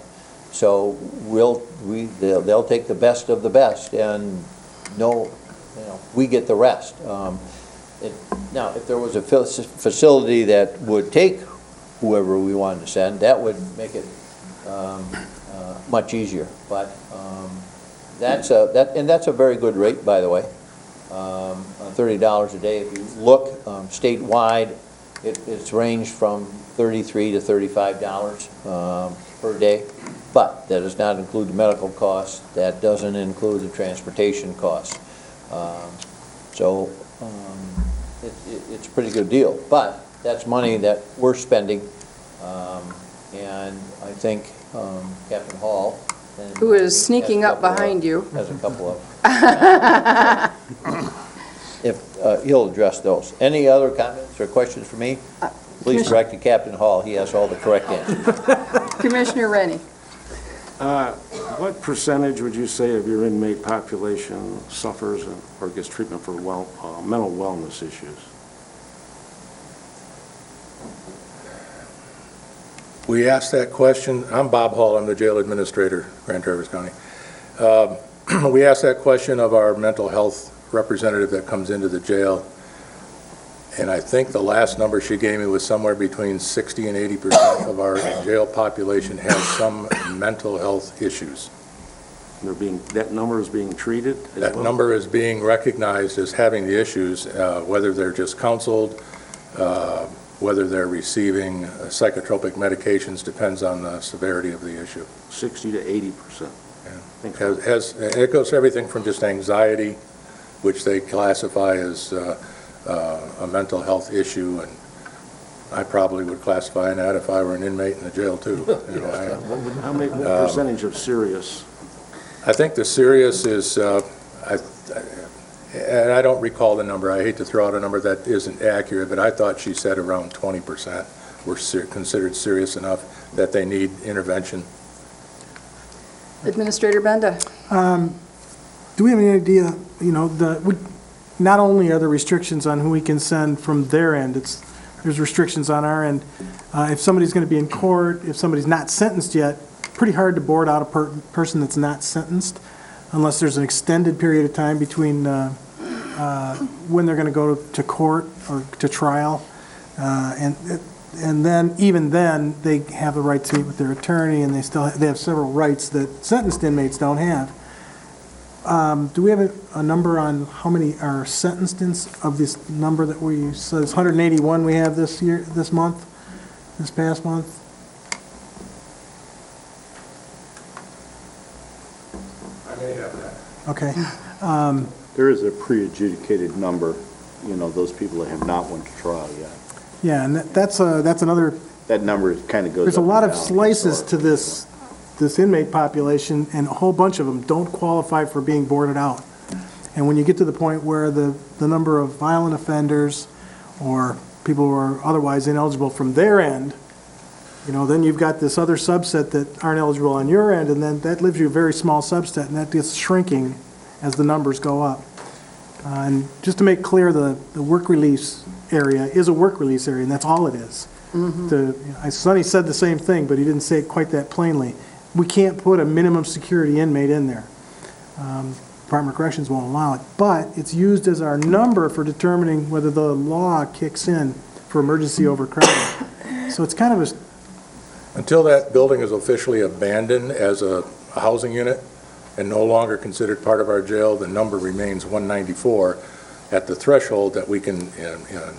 So they'll take the best of the best, and we get the rest. Now, if there was a facility that would take whoever we wanted to send, that would make it much easier. But that's a very good rate, by the way. $30 a day. If you look statewide, it's ranged from $33 to $35 per day. But that does not include the medical costs. That doesn't include the transportation costs. So it's a pretty good deal. But that's money that we're spending. And I think Captain Hall, Who is sneaking up behind you. has a couple of. If he'll address those. Any other comments or questions for me? Please direct to Captain Hall. He has all the correct answers. Commissioner Rennie. What percentage would you say of your inmate population suffers or gets treatment for mental wellness issues? We asked that question. I'm Bob Hall. I'm the jail administrator, Grand Traverse County. We asked that question of our mental health representative that comes into the jail, and I think the last number she gave me was somewhere between 60 and 80% of our jail population has some mental health issues. That number is being treated as well? That number is being recognized as having the issues, whether they're just counseled, whether they're receiving psychotropic medications, depends on the severity of the issue. 60 to 80%. Yeah. It goes to everything from just anxiety, which they classify as a mental health issue, and I probably would classify that if I were an inmate in the jail too. What percentage of serious? I think the serious is, and I don't recall the number. I hate to throw out a number that isn't accurate, but I thought she said around 20% were considered serious enough that they need intervention. Administrator Benda. Do we have any idea, not only are there restrictions on who we can send from their end, there's restrictions on our end. If somebody's going to be in court, if somebody's not sentenced yet, pretty hard to board out a person that's not sentenced unless there's an extended period of time between when they're going to go to court or to trial. And then, even then, they have the right to meet with their attorney, and they have several rights that sentenced inmates don't have. Do we have a number on how many are sentenced of this number that we says 181 we have this past month? I may have that. Okay. There is a pre-adjudicated number, those people that have not went to trial yet. Yeah, and that's another. That number kind of goes. There's a up lot and of down slices to this inmate population, and a whole bunch of them don't qualify for being boarded out. And when you get to the point where the number of violent offenders or people who are otherwise ineligible from their end, then you've got this other subset that aren't eligible on your end, and then that leaves you a very small subset, and that gets shrinking as the numbers go up. And just to make clear, the work release area is a work release area, and that's all it is. Sonny said the same thing, but he didn't say it quite that plainly. We can't put a minimum security inmate in there. Department of Corrections won't allow it, but it's used as our number for determining whether the law kicks in for emergency overcrowding. So it's kind of Until that building is officially abandoned as a housing unit and no longer considered part of our jail, the number remains 194 at the threshold that we can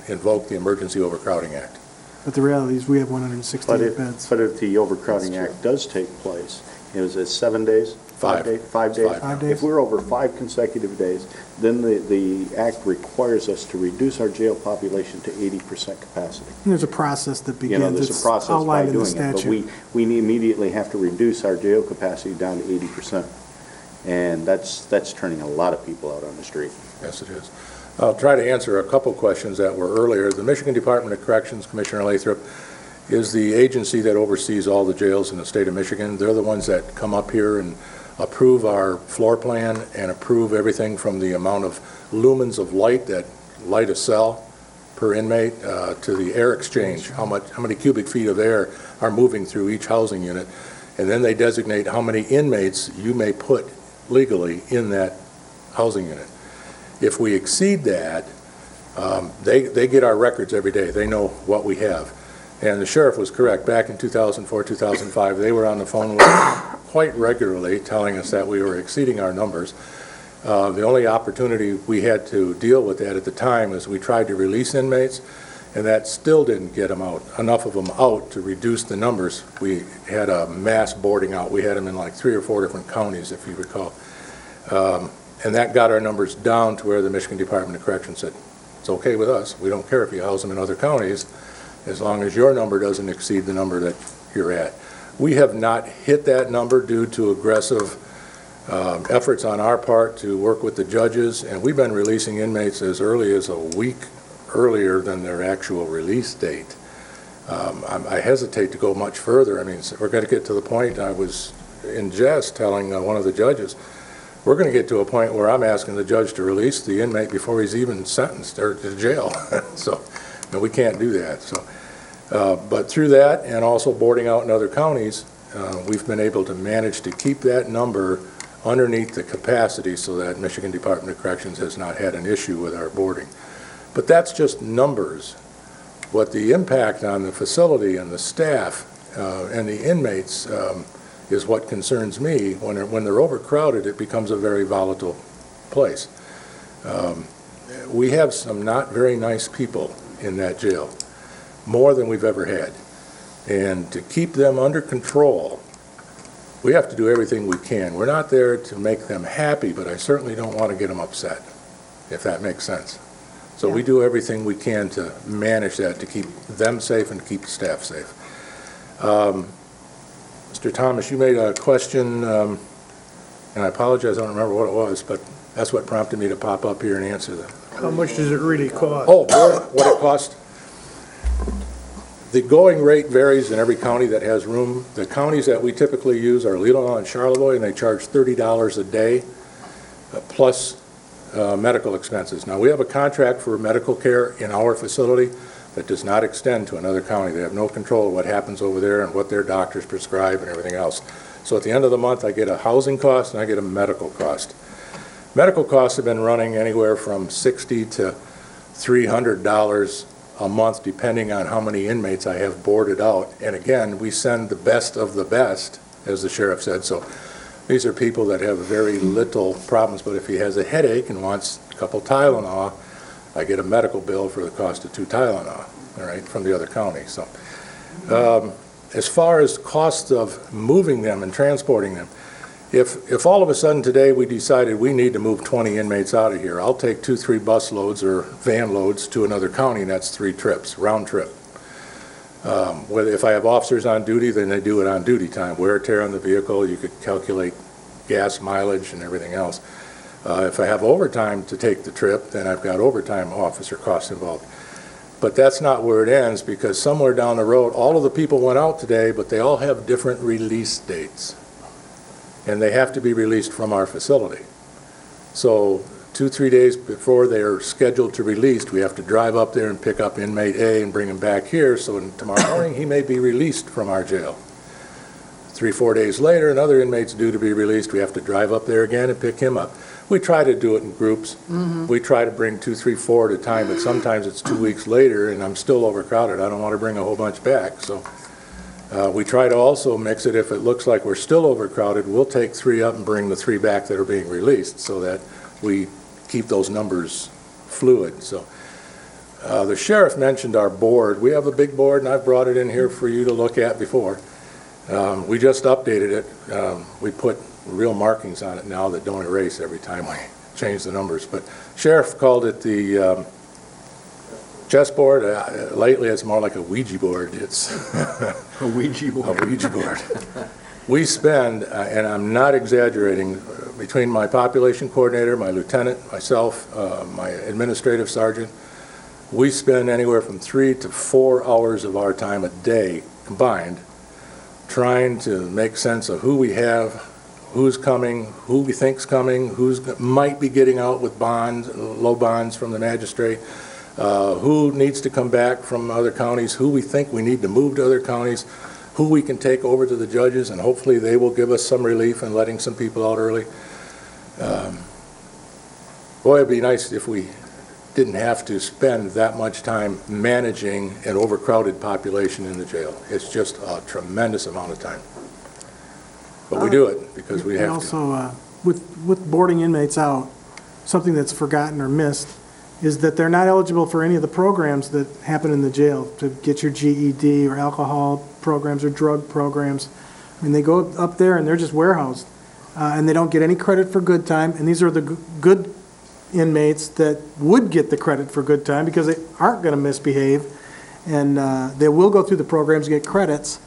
invoke the Emergency Overcrowding Act. But the reality is we have 168 beds. But if the Overcrowding Act does take place, is it 7 days? 5 days? 5 days? 5 days. If we're over 5 consecutive days, then the act requires us to reduce our jail population to 80% capacity. And there's a process that begins. There's It's a process by outlined in the doing it, but statute. we immediately have to reduce our jail capacity down to 80%. And that's turning a lot of people out on the street. Yes, it is. I'll try to answer a couple questions that were earlier. The Michigan Department of Corrections, Commissioner Lathrop, is the agency that oversees all the jails in the state of Michigan. They're the ones that come up here and approve our floor plan and approve everything from the amount of lumens of light that light a cell per inmate to the air exchange, how many cubic feet of air are moving through each housing unit. And then they designate how many inmates you may put legally in that housing unit. If we exceed that, they get our records every day. They know what we have. And the sheriff was correct. Back in 2004, 2005, they were on the phone with us quite regularly telling us that we were exceeding our numbers. The only opportunity we had to deal with that at the time is we tried to release inmates, and that still didn't get them out, enough of them out to reduce the numbers. We had a mass boarding out. We had them in like 3 or 4 different counties, if you recall. And that got our numbers down to where the Michigan Department of Corrections said, it's okay with us. We don't care if you house them in other counties, as long as your number doesn't exceed the number that you're at. We have not hit that number due to aggressive efforts on our part to work with the judges, and we've been releasing inmates as early as a week earlier than their actual release date. I hesitate to go much further. I mean, we're going to get to the point, I was in jest telling one of the judges, we're going to get to a point where I'm asking the judge to release the inmate before he's even sentenced or to jail. So, no, we can't do that. So, but through that and also boarding out in other counties, we've been able to manage to keep that number underneath the capacity so that Michigan Department of Corrections has not had an issue with our boarding. But that's just numbers. What the impact on the facility and the staff and the inmates is what concerns me. When they're overcrowded, it becomes a very volatile place. We have some not very nice people in that jail, more than we've ever had. And to keep them under control, we have to do everything we can. We're not there to make them happy, but I certainly don't want to get them upset, if that makes sense. So we do everything we can to manage that, to keep them safe and keep the staff safe. Mr. Thomas, you made a question, and I apologize, I don't remember what it was, but that's what prompted me to pop up here and answer that. How much does it really cost? Oh, what it cost? The going rate varies in every county that has room. The counties that we typically use are Leelanau and Charlevoix, and they charge $30 a day, plus medical expenses. Now, we have a contract for medical care in our facility that does not extend to another county. They have no control of what happens over there and what their doctors prescribe and everything else. So at the end of the month, I get a housing cost and I get a medical cost. Medical costs have been running anywhere from $60 to $300 a month, depending on how many inmates I have boarded out. And again, we send the best of the best, as the sheriff said. So these are people that have very little problems, but if he has a headache and wants a couple Tylenol, I get a medical bill for the cost of 2 Tylenol, all right, from the other county. So as far as cost of moving them and transporting them, if all of a sudden today we decided we need to move 20 inmates out of here, I'll take 2-3 bus loads or van loads to another county, and that's 3 trips, round trip. Whether if I have officers on duty, then they do it on duty time. Wear and tear on the vehicle, you could calculate gas mileage and everything else. If I have overtime to take the trip, then I've got overtime officer costs involved. But that's not where it ends, because somewhere down the road, all of the people went out today, but they all have different release dates. And they have to be released from our facility. So 2-3 days before they're scheduled to release, we have to drive up there and pick up inmate A and bring him back here, so tomorrow morning he may be released from our jail. 3-4 days later, another inmate's due to be released. We have to drive up there again and pick him up. We try to do it in groups. We try to bring 2, 3, 4 at a time, but sometimes it's 2 weeks later and I'm still overcrowded. I don't want to bring a whole bunch back. So we try to also mix it. If it looks like we're still overcrowded, we'll take 3 up and bring the 3 back that are being released so that we keep those numbers fluid. So the sheriff mentioned our board. We have a big board, and I've brought it in here for you to look at before. We just updated it. We put real markings on it now that don't erase every time we change the numbers. But sheriff called it the chessboard. Lately, it's more like a Ouija board. It's A Ouija board. A Ouija board. We spend, and I'm not exaggerating, between my population coordinator, my lieutenant, myself, my administrative sergeant, we spend anywhere from 3 to 4 hours of our time a day combined trying to make sense of who we have, who's coming, who we think's coming, might be getting out with bonds, low bonds from the magistrate, who needs to come back from other counties, who we think we need to move to other counties, who we can take over to the judges, and hopefully they will give us some relief in letting some people out early. Boy, it'd be nice if we didn't have to spend that much time managing an overcrowded population in the jail. It's just a tremendous amount of time. But we do it because we And have to. also, with boarding inmates out, something that's forgotten or missed is that they're not eligible for any of the programs that happen in the jail, to get your GED or alcohol programs or drug programs. I mean, they go up there and they're just warehoused, and they don't get any credit for good time, and these are the good inmates that would get the credit for good time because they aren't going to misbehave, and they will go through the programs and get credits,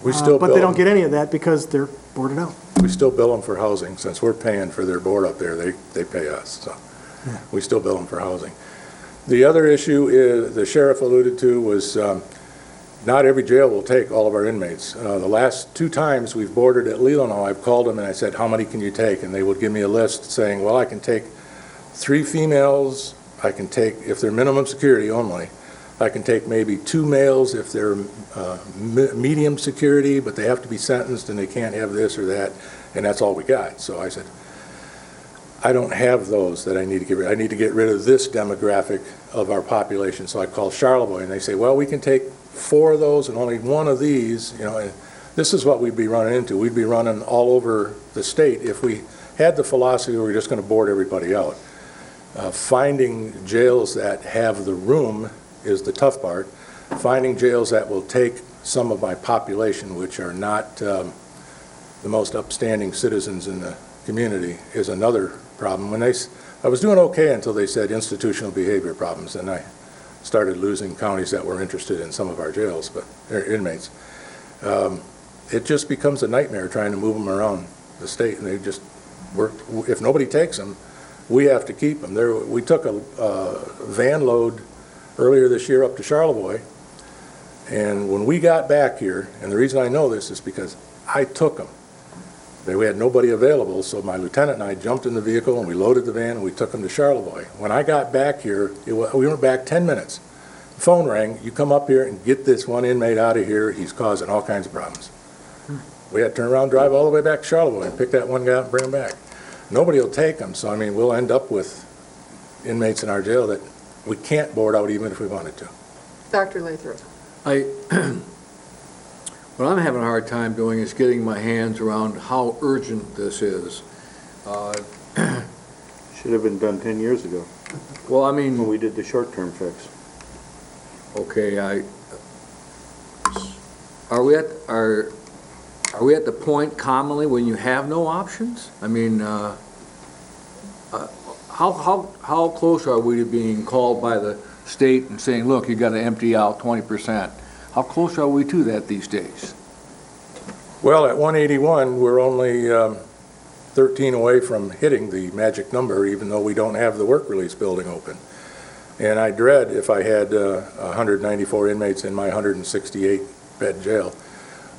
We still but bill they don't them. get any of that because they're boarded out. We still bill them for housing. Since we're paying for their board up there, they pay us, so we still bill them for housing. The other issue is, the sheriff alluded to, was not every jail will take all of our inmates. The last 2 times we've boarded at Leelanau, I've called them and I said, how many can you take? And they would give me a list saying, well, I can take 3 females, I can take, if they're minimum security only, I can take maybe 2 males if they're medium security, but they have to be sentenced and they can't have this or that, and that's all we got. So I said, I don't have those that I need to get rid of. I need to get rid of this demographic of our population. So I called Charlevoix, and they say, well, we can take 4 of those and only 1 of these, you know, and this is what we'd be running into. We'd be running all over the state if we had the philosophy where we're just going to board everybody out. Finding jails that have the room is the tough part. Finding jails that will take some of my population, which are not the most upstanding citizens in the community, is another problem. I was doing okay until they said institutional behavior problems, and I started losing counties that were interested in some of our jails, but they're inmates. It just becomes a nightmare trying to move them around the state, and they just work. If nobody takes them, we have to keep them. We took a van load earlier this year up to Charlevoix, and when we got back here, and the reason I know this is because I took them. We had nobody available, so my lieutenant and I jumped in the vehicle and we loaded the van and we took them to Charlevoix. When I got back here, we went back 10 minutes. The phone rang, you come up here and get this one inmate out of here, he's causing all kinds of problems. We had to turn around, drive all the way back to Charlevoix and pick that one guy up and bring him back. Nobody will take them, so I mean, we'll end up with inmates in our jail that we can't board out even if we wanted to. Dr. Lathrop. What I'm having a hard time doing is getting my hands around how urgent this is. Should have been done 10 years ago, Well, I mean, when we did the short-term fix. okay, are we at the point commonly when you have no options? I mean, how close are we to being called by the state and saying, look, you got to empty out 20%? How close are we to that these days? Well, at 181, we're only 13 away from hitting the magic number, even though we don't have the work release building open. And I dread if I had 194 inmates in my 168-bed jail.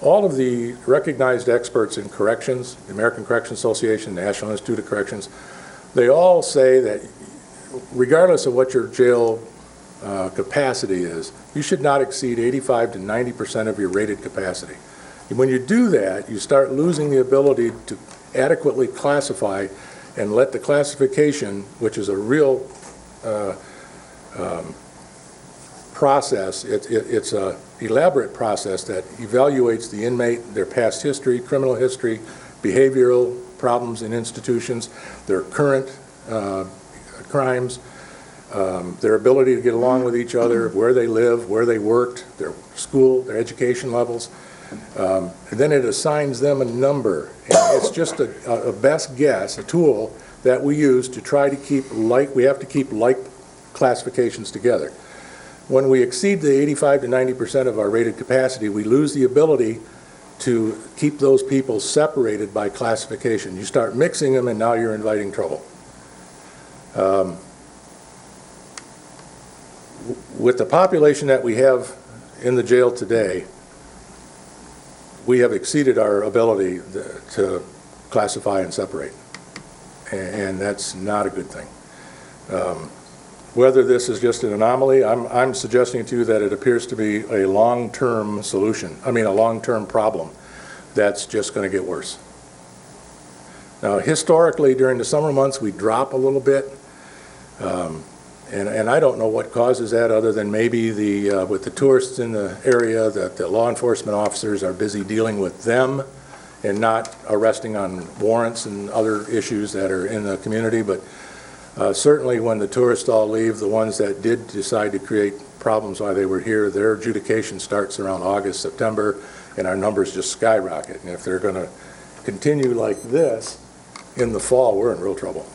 All of the recognized experts in corrections, the American Corrections Association, National Institute of Corrections, they all say that regardless of what your jail capacity is, you should not exceed 85 to 90% of your rated capacity. And when you do that, you start losing the ability to adequately classify and let the classification, which is a real process, it's an elaborate process that evaluates the inmate, their past history, criminal history, behavioral problems in institutions, their current crimes, their ability to get along with each other, where they live, where they worked, their school, their education levels. And then it assigns them a number. And it's just a best guess, a tool that we use to try to keep we have to keep like classifications together. When we exceed the 85 to 90% of our rated capacity, we lose the ability to keep those people separated by classification. You start mixing them and now you're inviting trouble. With the population that we have in the jail today, we have exceeded our ability to classify and separate. And that's not a good thing. Whether this is just an anomaly, I'm suggesting to you that it appears to be a long-term solution, a long-term problem that's just going to get worse. Now, historically, during the summer months, we drop a little bit, and I don't know what causes that other than maybe with the tourists in the area, that the law enforcement officers are busy dealing with them and not arresting on warrants and other issues that are in the community. But certainly when the tourists all leave, the ones that did decide to create problems while they were here, their adjudication starts around August, September, and our numbers just skyrocket. And if they're going to continue like this in the fall, we're in real trouble.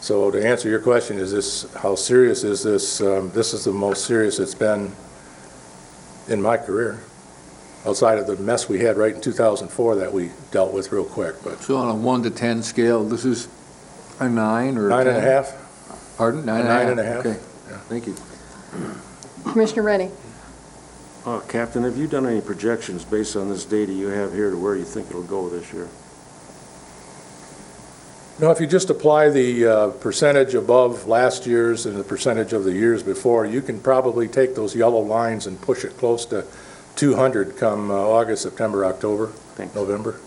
So to answer your question, how serious is this? This is the most serious it's been in my career, outside of the mess we had right in 2004 that we dealt with real quick. But So on a 1 to 10 scale, this is a 9 or a 10? 9.5. Pardon? 9.5. Okay, Yeah. thank you. Commissioner Rennie? Captain, have you done any projections based on this data you have here to where you think it'll go this year? No, if you just apply the percentage above last year's and the percentage of the years before, you can probably take those yellow lines and push it close to 200 come August, September, October, November.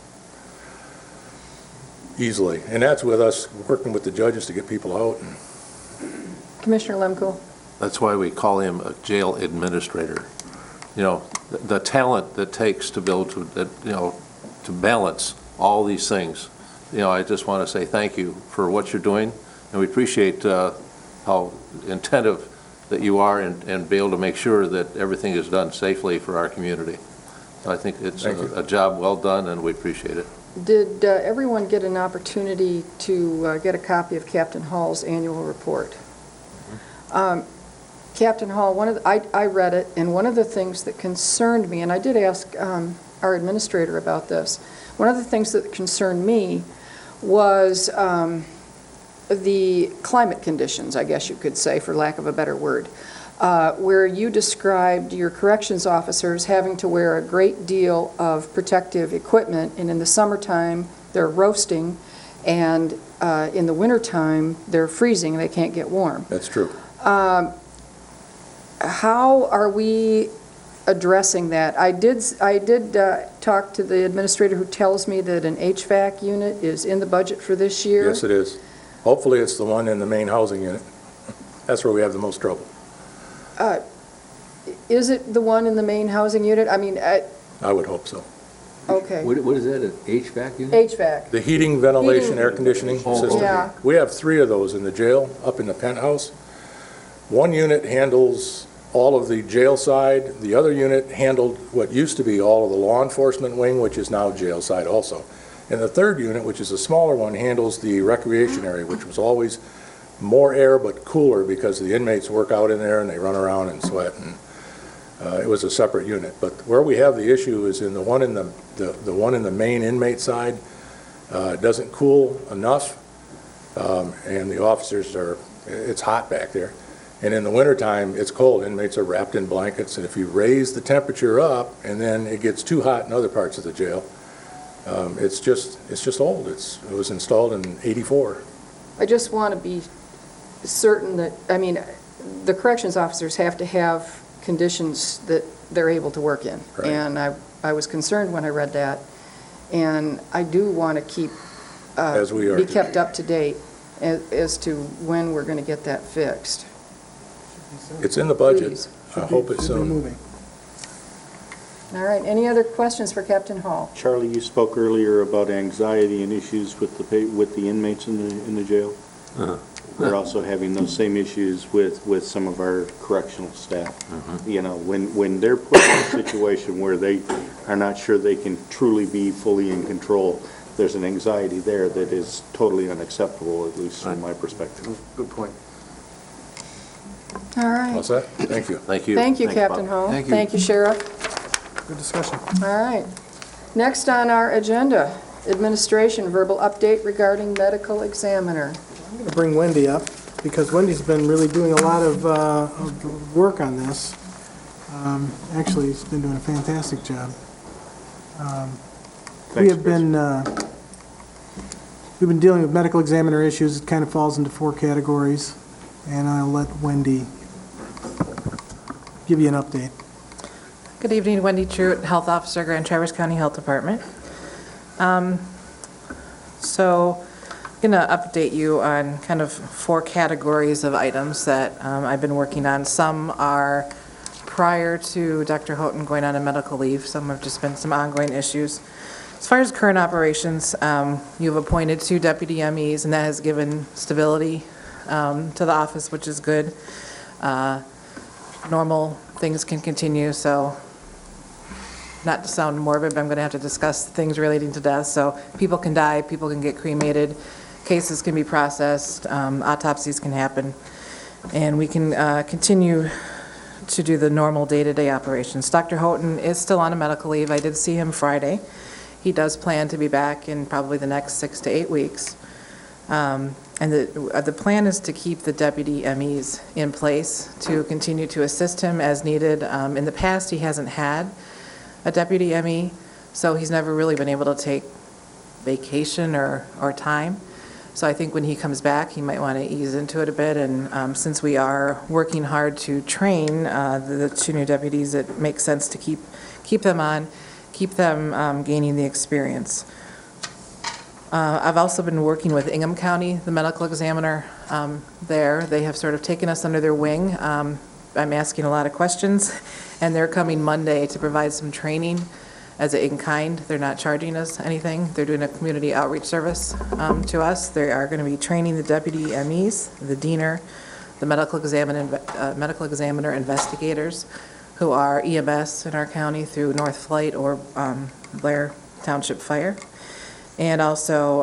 Easily. And that's with us working with the judges to get people out. Commissioner Lemkool? That's why we call him a jail administrator. You know, the talent that takes to build, to balance all these things. You know, I just want to say thank you for what you're doing, and we appreciate how attentive that you are and be able to make sure that everything is done safely for our community. So I think it's a job well done, and we appreciate it. Did everyone get an opportunity to get a copy of Captain Hall's annual report? Captain Hall, I read it, and one of the things that concerned me, and I did ask our administrator about this, one of the things that concerned me was the climate conditions, I guess you could say, for lack of a better word, where you described your corrections officers having to wear a great deal of protective equipment, and in the summertime they're roasting, and in the wintertime they're freezing and they can't get warm. That's true. How are we addressing that? I did talk to the administrator who tells me that an HVAC unit is in the budget for this year. Yes, it is. Hopefully it's the one in the main housing unit. That's where we have the most trouble. Is it the one in the main housing unit? I mean, I would hope so. okay. What is that, an HVAC unit? HVAC. The heating, ventilation, air conditioning system. Yeah. We have 3 of those in the jail, up in the penthouse. One unit handles all of the jail side. The other unit handled what used to be all of the law enforcement wing, which is now jail side also. And the third unit, which is a smaller one, handles the recreation area, which was always more air but cooler because the inmates work out in there and they run around and sweat. And it was a separate unit. But where we have the issue is in the one in the one in the main inmate side. It doesn't cool enough, and the officers it's hot back there. And in the wintertime, it's cold. Inmates are wrapped in blankets, and if you raise the temperature up and then it gets too hot in other parts of the jail, it's just old. It was installed in '84. I just want to be certain that, I mean, the corrections officers have to have conditions that they're able to work in. Right. And I was concerned when I read that. And I do want to keep, As we are be today. kept up to date as to when we're going to get that fixed. It's in the budget. Please. I hope it's Should be soon. moving. All right, any other questions for Captain Hall? Charlie, you spoke earlier about anxiety and issues with the inmates in the jail. We're also having those same issues with some of our correctional staff. You know, when they're put in a situation where they are not sure they can truly be fully in control, there's an anxiety there that is totally unacceptable, at least from my perspective. Good point. All right. What's that? Thank you. Thank you. Thank you, Thanks, Captain Bob. Hall. Thank you. Thank you, Sheriff. Good discussion. All right. Next on our agenda, administration verbal update regarding medical examiner. I'm going to bring Wendy up, because Wendy's been really doing a lot of work on this. Actually, she's been doing a fantastic job. We have been, we've been dealing with medical examiner issues. It kind of falls into 4 categories, and I'll let Wendy give you an update. Good evening, Wendy Truitt, Health Officer, Grand Traverse County Health Department. So I'm going to update you on kind of 4 categories of items that I've been working on. Some are prior to Dr. Houghton going on a medical leave. Some have just been some ongoing issues. As far as current operations, you've appointed 2 deputy MEs, and that has given stability to the office, which is good. Normal things can continue, so not to sound morbid, but I'm going to have to discuss things relating to death. So people can die, people can get cremated, cases can be processed, autopsies can happen, and we can continue to do the normal day-to-day operations. Dr. Houghton is still on a medical leave. I did see him Friday. He does plan to be back in probably the next 6 to 8 weeks. And the plan is to keep the deputy MEs in place to continue to assist him as needed. In the past, he hasn't had a deputy ME, so he's never really been able to take vacation or time. So I think when he comes back, he might want to ease into it a bit. And since we are working hard to train the 2 new deputies, it makes sense to keep them on, keep them gaining the experience. I've also been working with Ingham County, the medical examiner there. They have sort of taken us under their wing. I'm asking a lot of questions, and they're coming Monday to provide some training as an in-kind. They're not charging us anything. They're doing a community outreach service to us. They are going to be training the deputy MEs, the DEANer, the medical examiner investigators, who are EMS in our county through North Flight or Blair Township Fire. And also,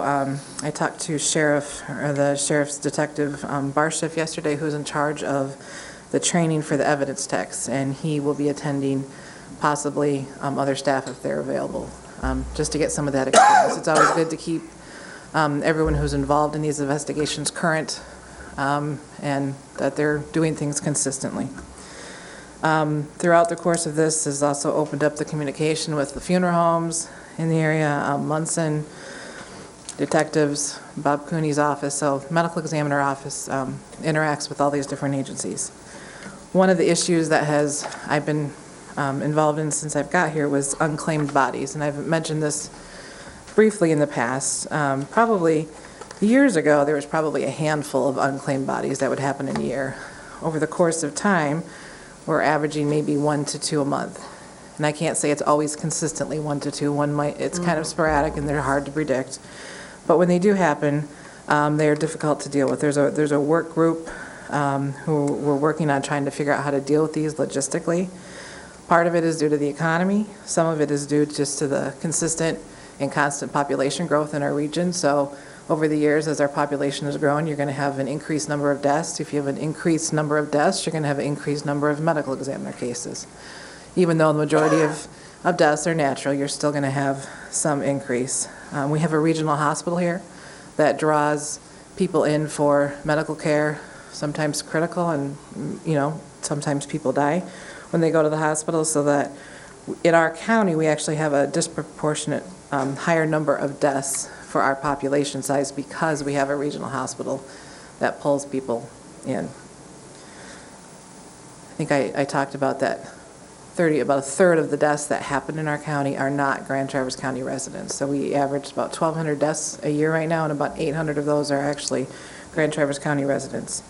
I talked to the sheriff's detective, Barshiff, yesterday, who's in charge of the training for the evidence techs, and he will be attending possibly other staff if they're available, just to get some of that experience. It's always good to keep everyone who's involved in these investigations current, and that they're doing things consistently. Throughout the course of this has also opened up the communication with the funeral homes in the area, Munson, detectives, Bob Cooney's office, so medical examiner office interacts with all these different agencies. One of the issues that I've been involved in since I've got here was unclaimed bodies, and I've mentioned this briefly in the past. Probably years ago, there was probably a handful of unclaimed bodies that would happen in a year. Over the course of time, we're averaging maybe 1 to 2 a month. And I can't say it's always consistently 1 to 2. It's kind of sporadic and they're hard to predict. But when they do happen, they're difficult to deal with. There's a work group who we're working on trying to figure out how to deal with these logistically. Part of it is due to the economy. Some of it is due just to the consistent and constant population growth in our region. So over the years, as our population has grown, you're going to have an increased number of deaths. If you have an increased number of deaths, you're going to have an increased number of medical examiner cases. Even though the majority of deaths are natural, you're still going to have some increase. We have a regional hospital here that draws people in for medical care, sometimes critical, and sometimes people die when they go to the hospital, so that in our county we actually have a disproportionate higher number of deaths for our population size because we have a regional hospital that pulls people in. I think I talked about that. About a third of the deaths that happen in our county are not Grand Traverse County residents. So we average about 1,200 deaths a year right now, and about 800 of those are actually Grand Traverse County residents.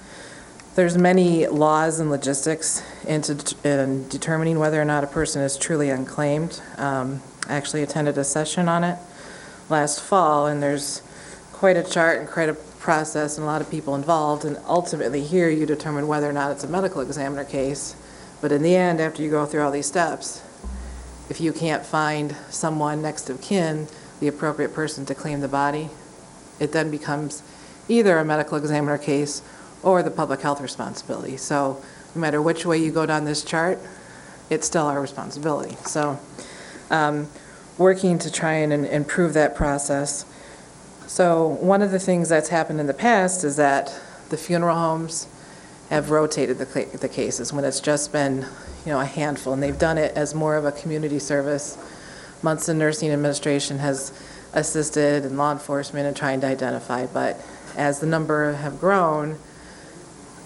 There's many laws and logistics in determining whether or not a person is truly unclaimed. I actually attended a session on it last fall, and there's quite a chart and quite a process and a lot of people involved, and ultimately here you determine whether or not it's a medical examiner case. But in the end, after you go through all these steps, if you can't find someone next of kin, the appropriate person to claim the body, it then becomes either a medical examiner case or the public health responsibility. So no matter which way you go down this chart, it's still our responsibility. So working to try and improve that process. So one of the things that's happened in the past is that the funeral homes have rotated the cases when it's just been, a handful, and they've done it as more of a community service Munson Nursing Administration has assisted in law enforcement in trying to identify, but as the number have grown,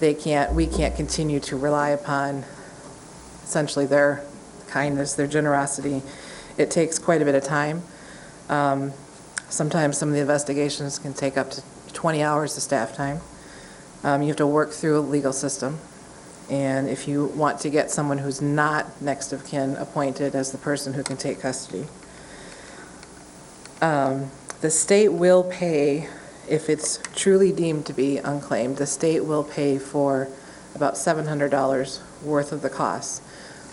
we can't continue to rely upon essentially their kindness, their generosity. It takes quite a bit of time. Sometimes some of the investigations can take up to 20 hours of staff time. You have to work through a legal system. And if you want to get someone who's not next of kin appointed as the person who can take custody, the state will pay, if it's truly deemed to be unclaimed, the state will pay for about $700 worth of the costs.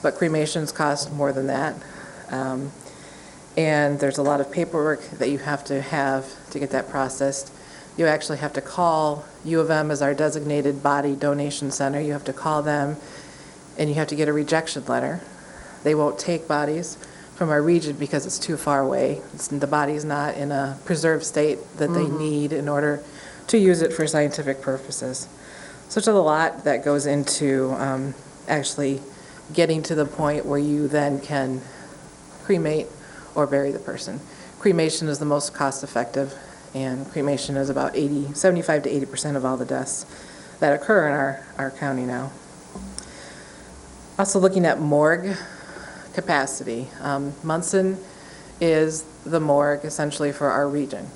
But cremations cost more than that. And there's a lot of paperwork that you have to get that processed. You actually have to call U of M as our designated body donation center. You have to call them, and you have to get a rejection letter. They won't take bodies from our region because it's too far away. The body's not in a preserved state that they need in order to use it for scientific purposes. So there's a lot that goes into actually getting to the point where you then can cremate or bury the person. Cremation is the most cost-effective, and cremation is about 75 to 80% of all the deaths that occur in our county now. Also looking at morgue capacity. Munson is the morgue essentially for our region.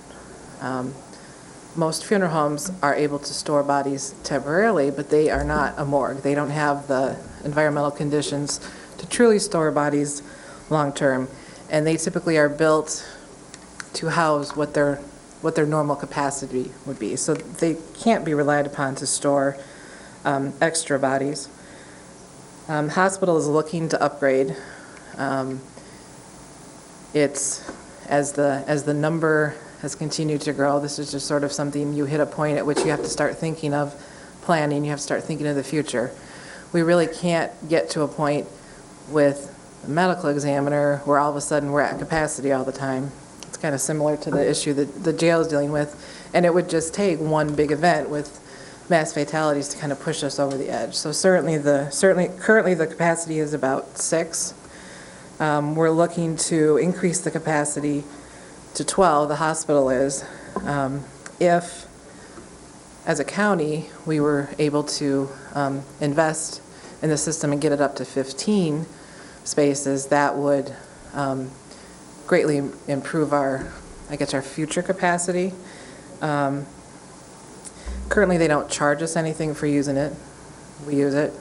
Most funeral homes are able to store bodies temporarily, but they are not a morgue. They don't have the environmental conditions to truly store bodies long-term, and they typically are built to house what their normal capacity would be. So they can't be relied upon to store extra bodies. Hospital is looking to upgrade. It's as the number has continued to grow, this is just sort of something you hit a point at which you have to start thinking of planning, you have to start thinking of the future. We really can't get to a point with a medical examiner where all of a sudden we're at capacity all the time. It's kind of similar to the issue that the jail is dealing with, and it would just take one big event with mass fatalities to kind of push us over the edge. So currently the capacity is about 6. We're looking to increase the capacity to 12, the hospital is, if, as a county, we were able to invest in the system and get it up to 15 spaces, that would greatly improve our future capacity. Currently, they don't charge us anything for using it. We use it.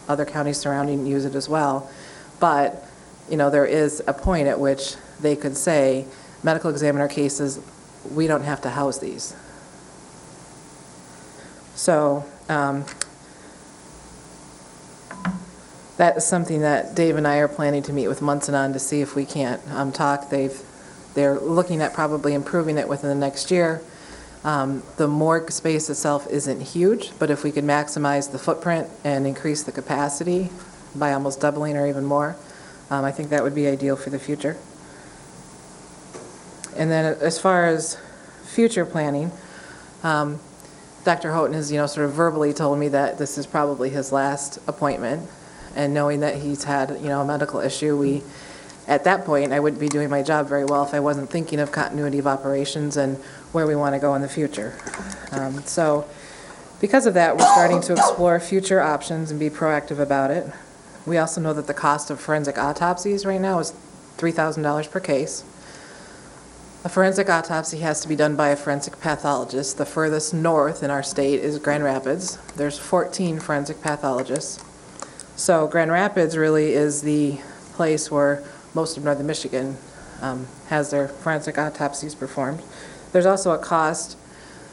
Other counties surrounding use it as well. But, there is a point at which they could say, medical examiner cases, we don't have to house these. So that is something that Dave and I are planning to meet with Munson on to see if we can't talk. They're looking at probably improving it within the next year. The morgue space itself isn't huge, but if we could maximize the footprint and increase the capacity by almost doubling or even more, I think that would be ideal for the future. And then as far as future planning, Dr. Houghton has, sort of verbally told me that this is probably his last appointment. And knowing that he's had, a medical issue, at that point, I wouldn't be doing my job very well if I wasn't thinking of continuity of operations and where we want to go in the future. So because of that, we're starting to explore future options and be proactive about it. We also know that the cost of forensic autopsies right now is $3,000 per case. A forensic autopsy has to be done by a forensic pathologist. The furthest north in our state is Grand Rapids. There's 14 forensic pathologists. So Grand Rapids really is the place where most of northern Michigan has their forensic autopsies performed. There's also a cost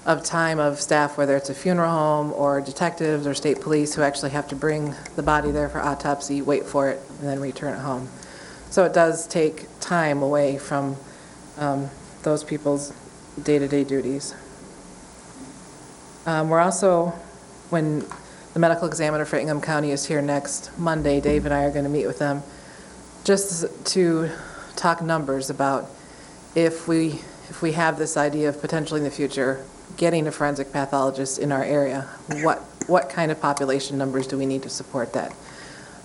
of time of staff, whether it's a funeral home or detectives or state police who actually have to bring the body there for autopsy, wait for it, and then return it home. So it does take time away from those people's day-to-day duties. We're also, when the medical examiner for Ingham County is here next Monday, Dave and I are going to meet with them just to talk numbers about if we have this idea of potentially in the future getting a forensic pathologist in our area, what kind of population numbers do we need to support that?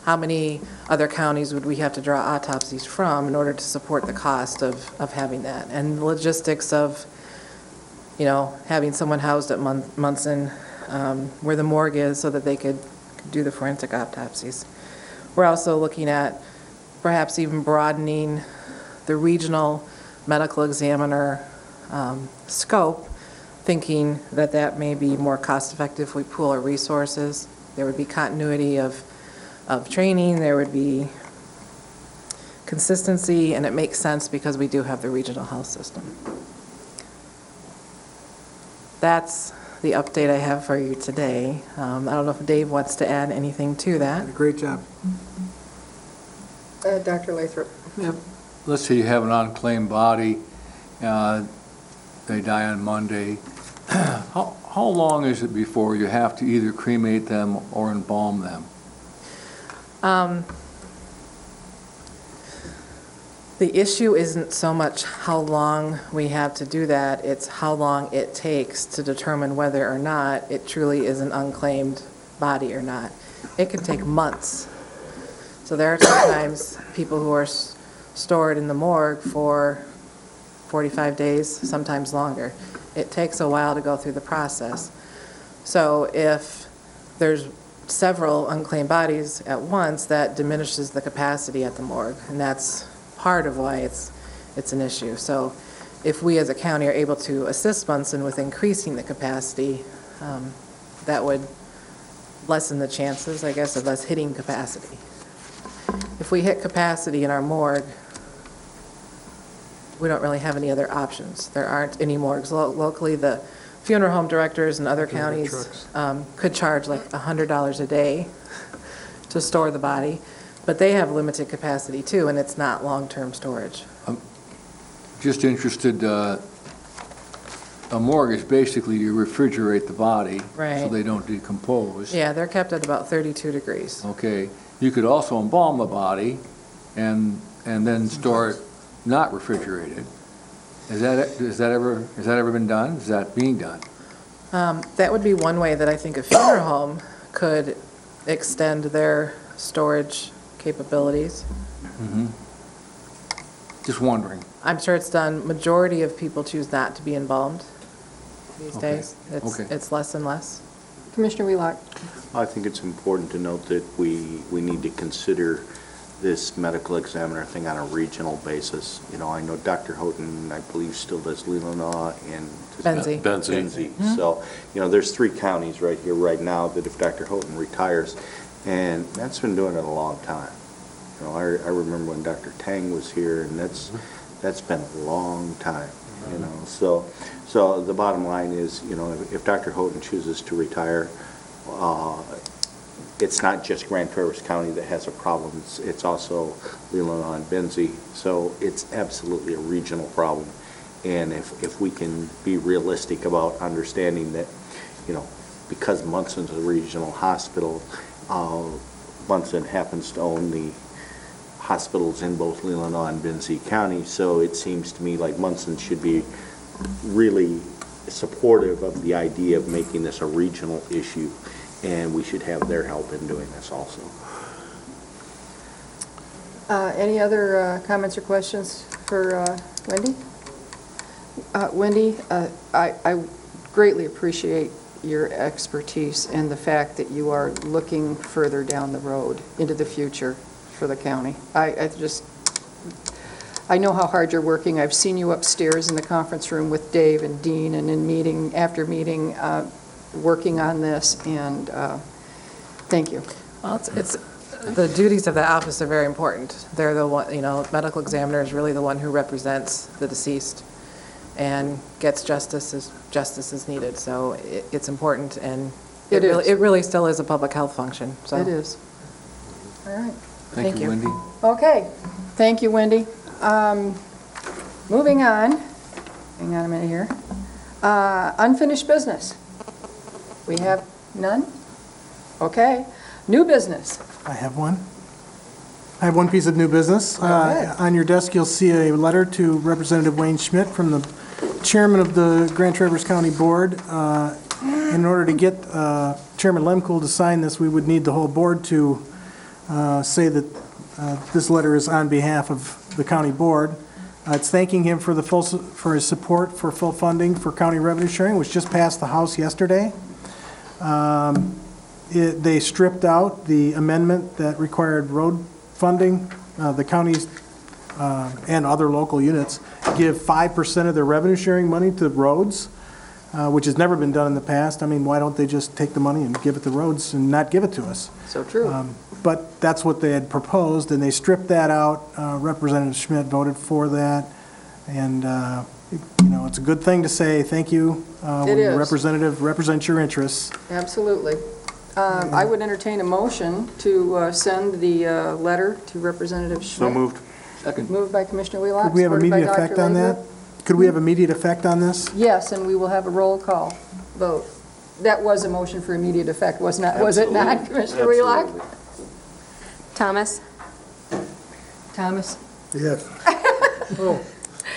how many other counties would we have to draw autopsies from in order to support the cost of having that? And the logistics of, you know, having someone housed at Munson, where the morgue is, so that they could do the forensic autopsies. We're also looking at perhaps even broadening the regional medical examiner scope, thinking that that may be more cost-effective if we pool our resources. There would be continuity of training, there would be consistency, and it makes sense because we do have the regional health system. That's the update I have for you today. I don't know if Dave wants to add anything to that. Great job. Dr. Lathrop. Let's say you have an unclaimed body, they die on Monday. How long is it before you have to either cremate them or embalm them? The issue isn't so much how long we have to do that, it's how long it takes to determine whether or not it truly is an unclaimed body or not. It can take months. So there are sometimes people who are stored in the morgue for 45 days, sometimes longer. It takes a while to go through the process. So if there's several unclaimed bodies at once, that diminishes the capacity at the morgue, and that's part of why it's an issue. So if we as a county are able to assist Munson with increasing the capacity, that would lessen the chances, I guess, of us hitting capacity. If we hit capacity in our morgue, we don't really have any other options. There aren't any morgues locally. The funeral home directors in other counties could charge like $100 a day to store the body, but they have limited capacity too, and it's not long-term storage. Just interested, a morgue is basically you refrigerate the body so Right. they don't decompose. Yeah, they're kept at about 32 degrees. Okay. You could also embalm the body and then store it not refrigerated. Has that ever been done? Is that being done? That would be one way that I think a funeral home could extend their storage capabilities. Just wondering. I'm sure it's done. Majority of people choose not to be embalmed these Okay. days. Okay. It's less and less. Commissioner Wheelock. I think it's important to note that we need to consider this medical examiner thing on a regional basis. You know, I know Dr. Houghton, I believe, still does Leelanau and Benzie. Benzie. So, you know, there's 3 counties right here, right now, that if Dr. Houghton retires, and that's been doing it a long time. You know, I remember when Dr. Tang was here, and that's been a long time, you know. So the bottom line is, you know, if Dr. Houghton chooses to retire, it's not just Grand Traverse County that has a problem, it's also Leelanau and Benzie, so it's absolutely a regional problem. And if we can be realistic about understanding that, you know, because Munson's a regional hospital, Munson happens to own the hospitals in both Leelanau and Benzie County, so it seems to me like Munson should be really supportive of the idea of making this a regional issue, and we should have their help in doing this also. Any other comments or questions for Wendy? Wendy, I greatly appreciate your expertise and the fact that you are looking further down the road into the future for the county. I know how hard you're working. I've seen you upstairs in the conference room with Dave and Dean and in meeting after meeting, working on this, and thank you. Well, it's the duties of the office are very important. They're the one, you know, medical examiner is really the one who represents the deceased and gets justice as needed. So it's important, and it really still is a public health function. So It is. All right. Thank you, Wendy. Okay. Thank you, Wendy. Moving on. Hang on a minute here. Unfinished business. We have none? Okay. New business. I have one. I have one piece of new business. Go ahead. On your desk, you'll see a letter to Representative Wayne Schmidt from the chairman of the Grand Traverse County Board. In order to get Chairman Lemkool to sign this, we would need the whole board to say that this letter is on behalf of the county board. It's thanking him for for his support for full funding for county revenue sharing, which just passed the House yesterday. They stripped out the amendment that required road funding. The counties and other local units give 5% of their revenue sharing money to roads, which has never been done in the past. I mean, why don't they just take the money and give it to roads and not give it to us? So true. But that's what they had proposed, and they stripped that out. Representative Schmidt voted for that, and, it's a good thing to say thank you when your is. representative represents your interests. Absolutely. I would entertain a motion to send the letter to Representative Schmidt. So moved. Moved by Commissioner Wheelock. Could we have supported by immediate Dr. effect on that? Latham. Could we have immediate effect on this? Yes, and we will have a roll call vote. That was a motion for immediate effect, was it not, Commissioner Wheelock? Thomas? Thomas? Yes. Oh,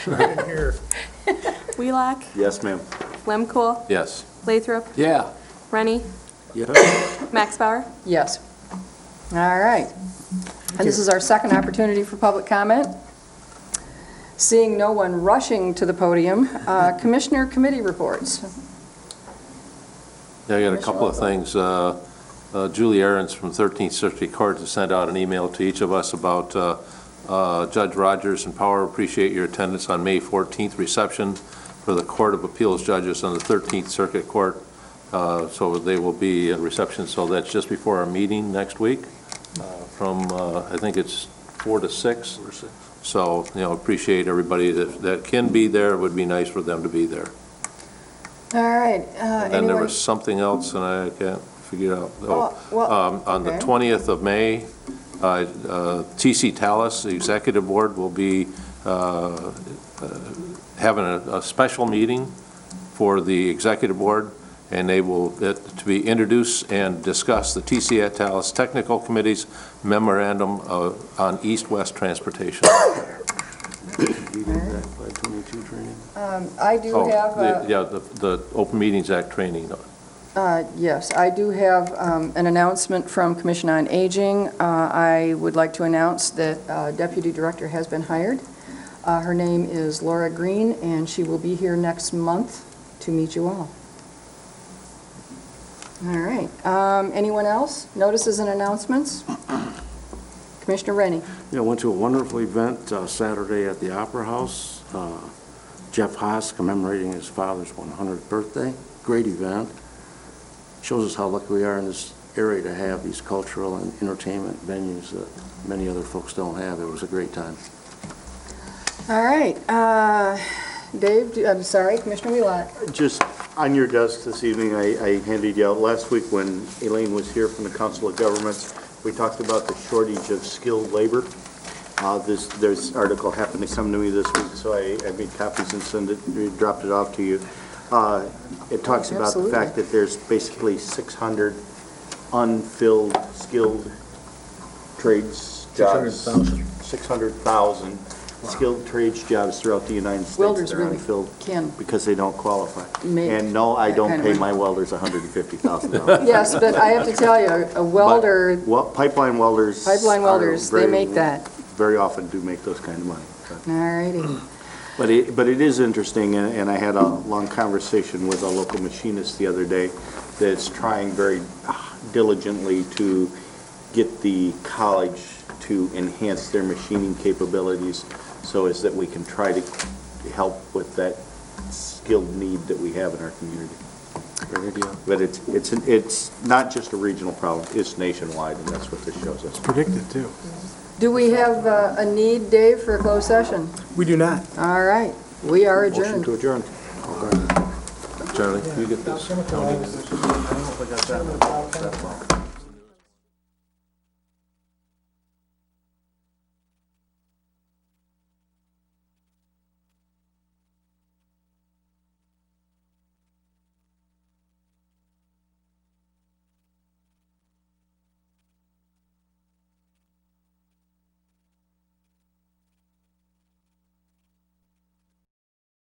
I didn't hear. Wheelock? Yes, ma'am. Lemkool? Yes. Lathrop? Yeah. Rennie? Yes. Max Bauer? Yes. All right. And this is our second opportunity for public comment. Seeing no one rushing to the podium, Commissioner Committee reports. Yeah, I got a couple of things. Julie Ahrens from 13th Circuit Court has sent out an email to each of us about Judge Rogers and Power. Appreciate your attendance on May 14th reception for the Court of Appeals judges on the 13th Circuit Court. So they will be at reception, so that's just before our meeting next week from, I think it's 4 to 6. So, appreciate everybody that can be there. It would be nice for them to be there. All right. And then there was something else, and I can't figure it out. On the okay. 20th of May, T.C. Tallis, the Executive Board, will be having a special meeting for the Executive Board, and they will to be introduced and discuss the T.C. Tallis Technical Committee's memorandum on east-west transportation. I do have... the Open Meetings Act training. Yes, I do have an announcement from Commission on Aging. I would like to announce that Deputy Director has been hired. Her name is Laura Green, and she will be here next month to meet you all. All right. Anyone else? Notices and announcements? Commissioner Rennie. Yeah, I went to a wonderful event Saturday at the Opera House. Jeff Haas commemorating his father's 100th birthday. Great event. Shows us how lucky we are in this area to have these cultural and entertainment venues that many other folks don't have. It was a great time. All right. Dave, I'm sorry, Commissioner Wheelock. Just on your desk this evening, I handed you out last week when Elaine was here from the Council of Governments. We talked about the shortage of skilled labor. This article happened to come to me this week, so I made copies and dropped it off to you. It talks about Absolutely. the fact that there's basically 600 unfilled skilled trades jobs. 600,000 skilled trades jobs throughout the United States Welders that are really unfilled can because they don't qualify. make And no, I that don't kind of pay money. my welders $150,000. Yes, but I have to tell you, a welder, Well, pipeline welders. they make that. Very often do make those kind of money. But- All righty. But it is interesting, and I had a long conversation with a local machinist the other day that's trying very diligently to get the college to enhance their machining capabilities so as that we can try to help with that skilled need that we have in our community. But it's not just a regional problem, it's nationwide, and that's what this shows us. Predicted, too. Do we have a need, Dave, for a closed session? We do not. All right. We are Motion adjourned. to adjourn. Charlie, you get this. I don't know if I got that one.